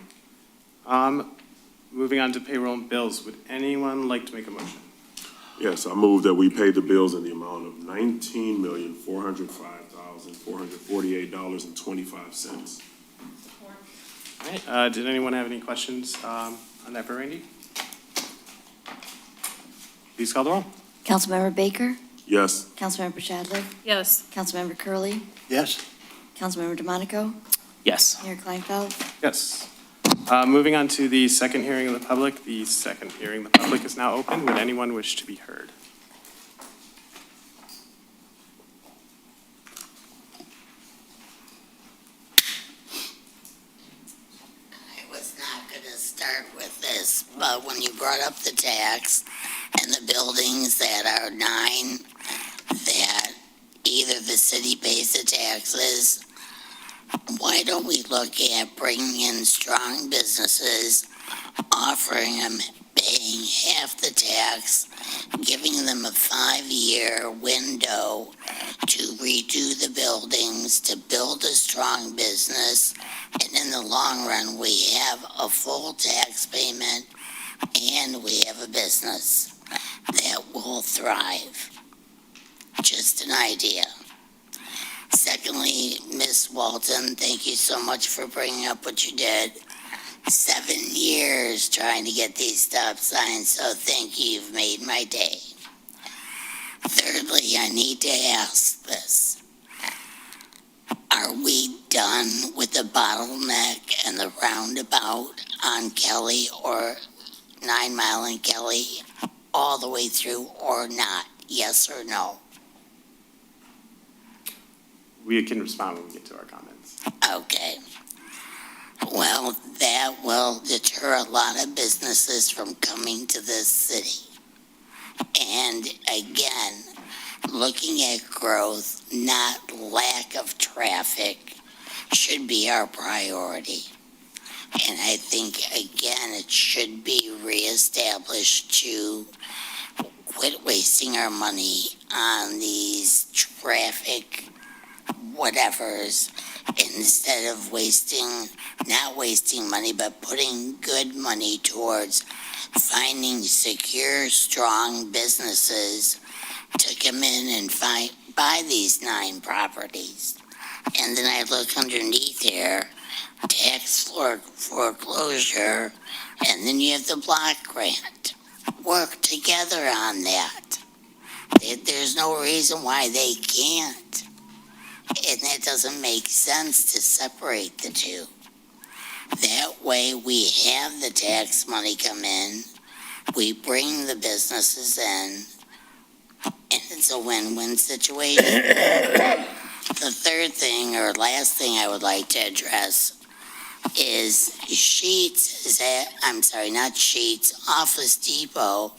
S1: Moving on to payroll and bills. Would anyone like to make a motion?
S7: Yes, I move that we pay the bills in the amount of $19,405,448.25.
S1: All right, did anyone have any questions on that for Randy? Please call the roll.
S9: Councilmember Baker?
S7: Yes.
S9: Councilmember Chadwick?
S15: Yes.
S9: Councilmember Curley,
S2: Yes?
S9: Councilmember DeMonico?
S8: Yes.
S9: Mayor Kleinfeld?
S1: Yes. Moving on to the second hearing of the public. The second hearing of the public is now open. Would anyone wish to be heard?
S11: I was not gonna start with this, but when you brought up the tax and the buildings that are 9, that either the city pays the taxes, why don't we look at bringing in strong businesses, offering them, paying half the tax, giving them a 5-year window to redo the buildings, to build a strong business, and in the long run, we have a full tax payment and we have a business that will thrive. Just an idea. Secondly, Ms. Walton, thank you so much for bringing up what you did. 7 years trying to get these stop signs, so thank you, you've made my day. Thirdly, I need to ask this. Are we done with the bottleneck and the roundabout on Kelly or 9 Mile and Kelly all the way through or not? Yes or no?
S1: We can respond when we get to our comments.
S11: Okay. Well, that will deter a lot of businesses from coming to this city. And again, looking at growth, not lack of traffic, should be our priority. And I think, again, it should be reestablished to quit wasting our money on these traffic whatevers, instead of not wasting money, but putting good money towards finding secure, strong businesses to come in and buy these 9 properties. And then I look underneath here, tax foreclosure, and then you have the block grant. Work together on that. There's no reason why they can't. And it doesn't make sense to separate the two. That way we have the tax money come in, we bring the businesses in, and it's a win-win situation. The third thing, or last thing I would like to address is Office Depot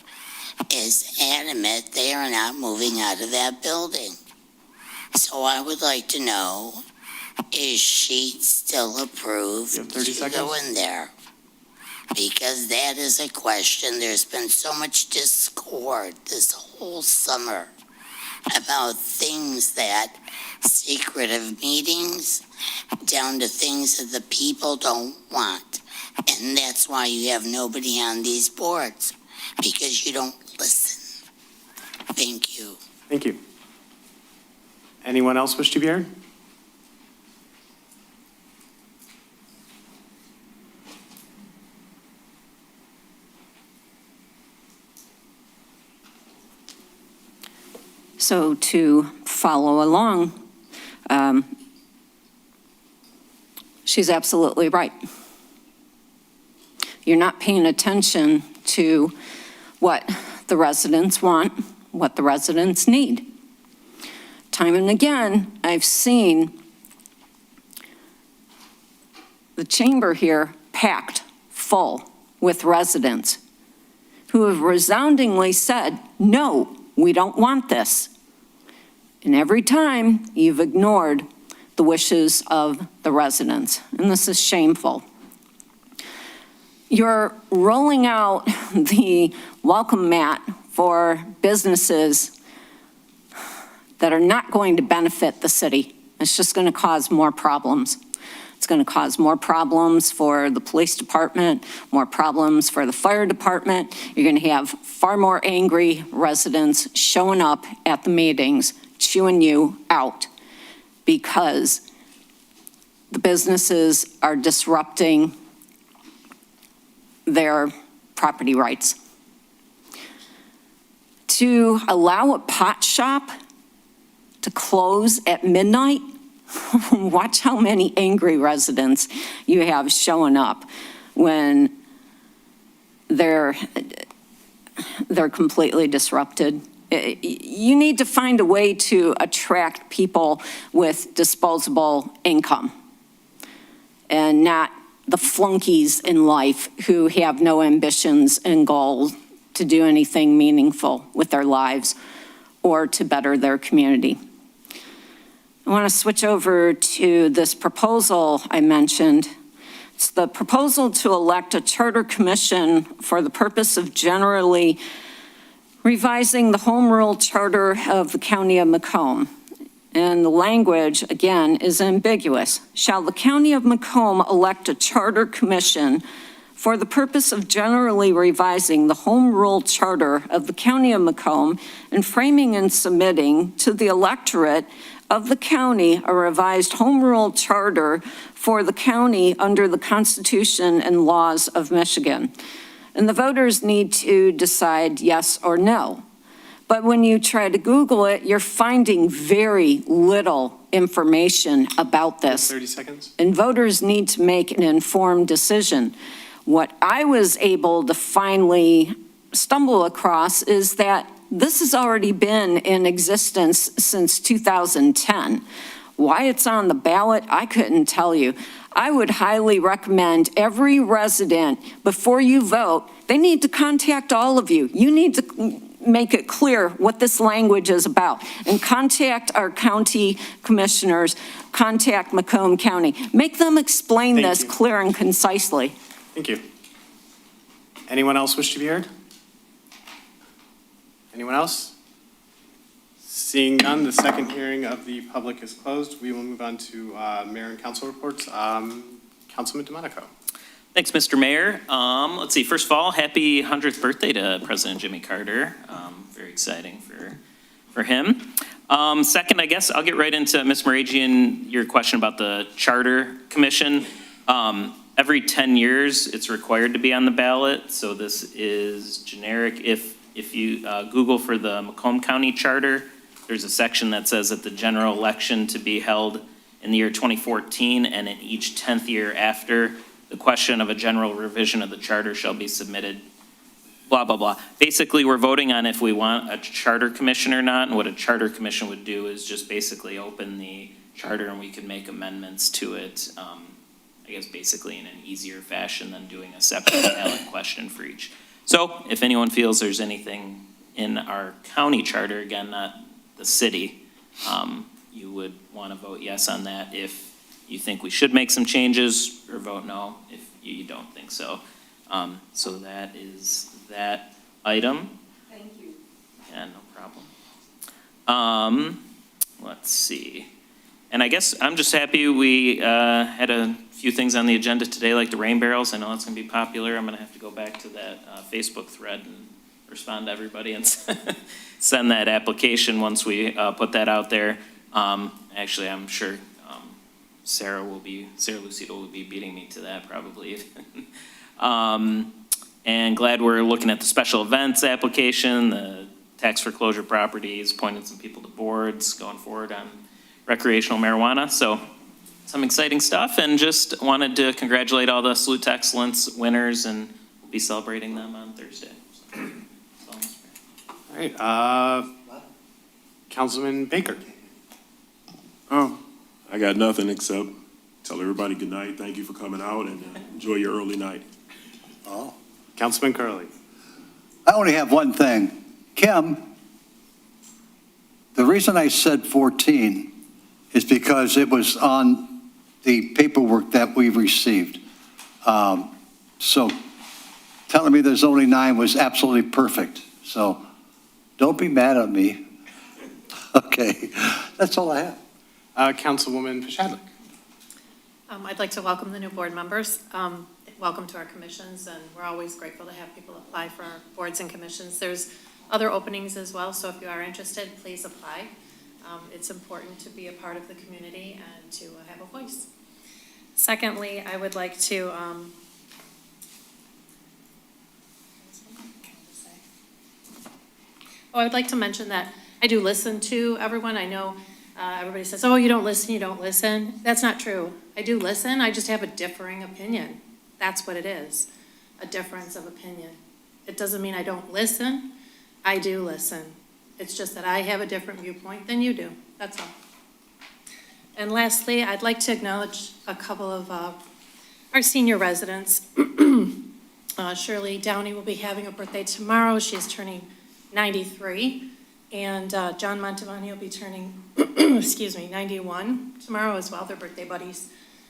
S11: is adamant they are not moving out of that building. So I would like to know, is Sheetz still approved
S1: You have 30
S11: to go in there? Because that is a question. There's been so much discord this whole summer about things that secretive meetings down to things that the people don't want. And that's why you have nobody on these boards, because you don't listen. Thank you.
S1: Thank you. Anyone else wish to be heard?
S10: So to follow along, she's absolutely right. You're not paying attention to what the residents want, what the residents need. Time and again, I've seen the chamber here packed full with residents who have resoundingly said, no, we don't want this. And every time you've ignored the wishes of the residents, and this is shameful. You're rolling out the welcome mat for businesses that are not going to benefit the city. It's just going to cause more problems. It's going to cause more problems for the police department, more problems for the fire department. You're going to have far more angry residents showing up at the meetings, chewing you out, because the businesses are disrupting their property rights. To allow a pot shop to close at midnight, watch how many angry residents you have showing up when they're completely disrupted. You need to find a way to attract people with disposable income and not the flunkies in life who have no ambitions and goals to do anything meaningful with their lives or to better their community. I want to switch over to this proposal I mentioned. It's the proposal to elect a charter commission for the purpose of generally revising the home rule charter of the County of Macomb. And the language, again, is ambiguous. Shall the County of Macomb elect a charter commission for the purpose of generally revising the home rule charter of the County of Macomb and framing and submitting to the electorate of the county a revised home rule charter for the county under the Constitution and laws of Michigan. And the voters need to decide yes or no. But when you try to Google it, you're finding very little information about this.
S1: 30 seconds.
S10: And voters need to make an informed decision. What I was able to finally stumble across is that this has already been in existence since 2010. Why it's on the ballot, I couldn't tell you. I would highly recommend every resident, before you vote, they need to contact all of you. You need to make it clear what this language is about, and contact our county commissioners, contact Macomb County. Make them explain this clear and concisely.
S1: Thank you. Anyone else wish to be heard? Anyone else? Seeing none, the second hearing of the public is closed. We will move on to mayor and council reports. Councilman DeMonico.
S8: Thanks, Mr. Mayor. Let's see, first of all, happy 100th birthday to President Jimmy Carter. Very exciting for him. Second, I guess I'll get right into Ms. Moragian, your question about the Charter Commission. Every 10 years, it's required to be on the ballot, so this is generic. If you Google for the Macomb County Charter, there's a section that says that the general election to be held in the year 2014 and in each 10th year after, the question of a general revision of the charter shall be submitted, blah, blah, blah. Basically, we're voting on if we want a charter commission or not, and what a charter commission would do is just basically open the charter and we can make amendments to it, I guess basically in an easier fashion than doing a separate ballot question for each. So if anyone feels there's anything in our county charter, again, not the city, you would want to vote yes on that if you think we should make some changes, or vote no if you don't think so. So that is that item.
S3: Thank you.
S8: Yeah, no problem. Let's see. And I guess I'm just happy we had a few things on the agenda today, like the rain barrels. I know that's going to be popular. I'm going to have to go back to that Facebook thread and respond to everybody and send that application once we put that out there. Actually, I'm sure Sarah Lucido will be beating me to that probably. And glad we're looking at the special events application, the tax foreclosure properties, appointing some people to boards, going forward on recreational marijuana. So some exciting stuff, and just wanted to congratulate all the Salute to Excellence winners, and we'll be celebrating them on Thursday.
S1: All right, Councilman Baker.
S7: Oh, I got nothing except tell everybody good night. Thank you for coming out, and enjoy your early night.
S1: Oh. Councilman Curley.
S2: I only have one thing. Kim, the reason I said 14 is because it was on the paperwork that we received. So telling me there's only 9 was absolutely perfect. So don't be mad at me. Okay, that's all I have.
S1: Councilwoman Pashadlik.
S15: I'd like to welcome the new board members. Welcome to our commissions, and we're always grateful to have people apply for our boards and commissions. There's other openings as well, so if you are interested, please apply. It's important to be a part of the community and to have a voice. Secondly, I would like to I would like to mention that I do listen to everyone. I know everybody says, oh, you don't listen. That's not true. I do listen, I just have a differing opinion. That's what it is, a difference of opinion. It doesn't mean I don't listen. I do listen. It's just that I have a different viewpoint than you do. That's all. And lastly, I'd like to acknowledge a couple of our senior residents. Shirley Downey will be having a birthday tomorrow. She's turning 93. And John Montavani will be turning, 91 tomorrow as well. They're birthday buddies.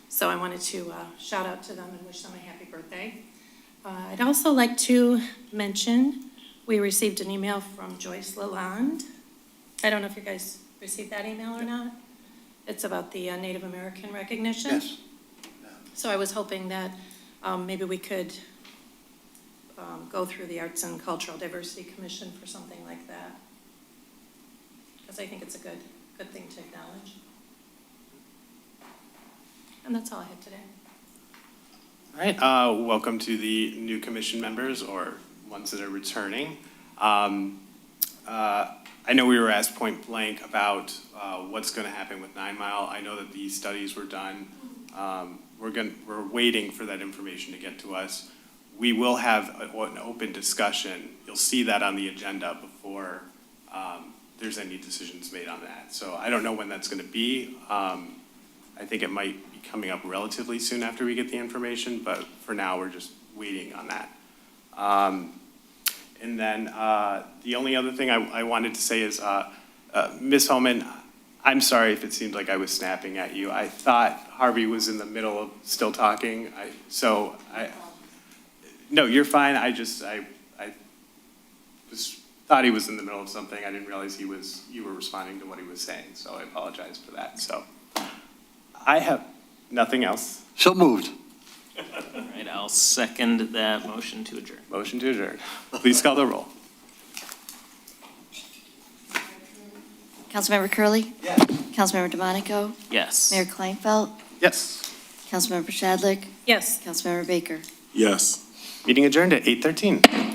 S15: So I wanted to shout out to them and wish them a happy birthday. I'd also like to mention, we received an email from Joyce Lalonde. I don't know if you guys received that email or not. It's about the Native American recognition.
S2: Yes.
S15: So I was hoping that maybe we could go through the Arts and Cultural Diversity Commission for something like that. Because I think it's a good thing to acknowledge. And that's all I have today.
S1: All right, welcome to the new commission members or ones that are returning. I know we were asked point blank about what's going to happen with 9 Mile. I know that these studies were done. We're waiting for that information to get to us. We will have an open discussion. You'll see that on the agenda before there's any decisions made on that. So I don't know when that's going to be. I think it might be coming up relatively soon after we get the information, but for now we're just waiting on that. And then the only other thing I wanted to say is, Ms. Holman, I'm sorry if it seemed like I was snapping at you. I thought Harvey was in the middle of still talking. No, you're fine. I thought he was in the middle of something. I didn't realize you were responding to what he was saying, so I apologize for that. So I have nothing else.
S2: So moved.
S8: All right, I'll second that motion to adjourn.
S1: Motion to adjourn. Please call the roll.
S9: Councilmember Curley,
S2: Yes.
S9: Councilmember DeMonico,
S8: Yes.
S9: Mayor Kleinfeld,
S1: Yes.
S9: Councilmember Shadlick,
S15: Yes.
S9: Councilmember Baker.
S7: Yes.
S1: Meeting adjourned at 8:13.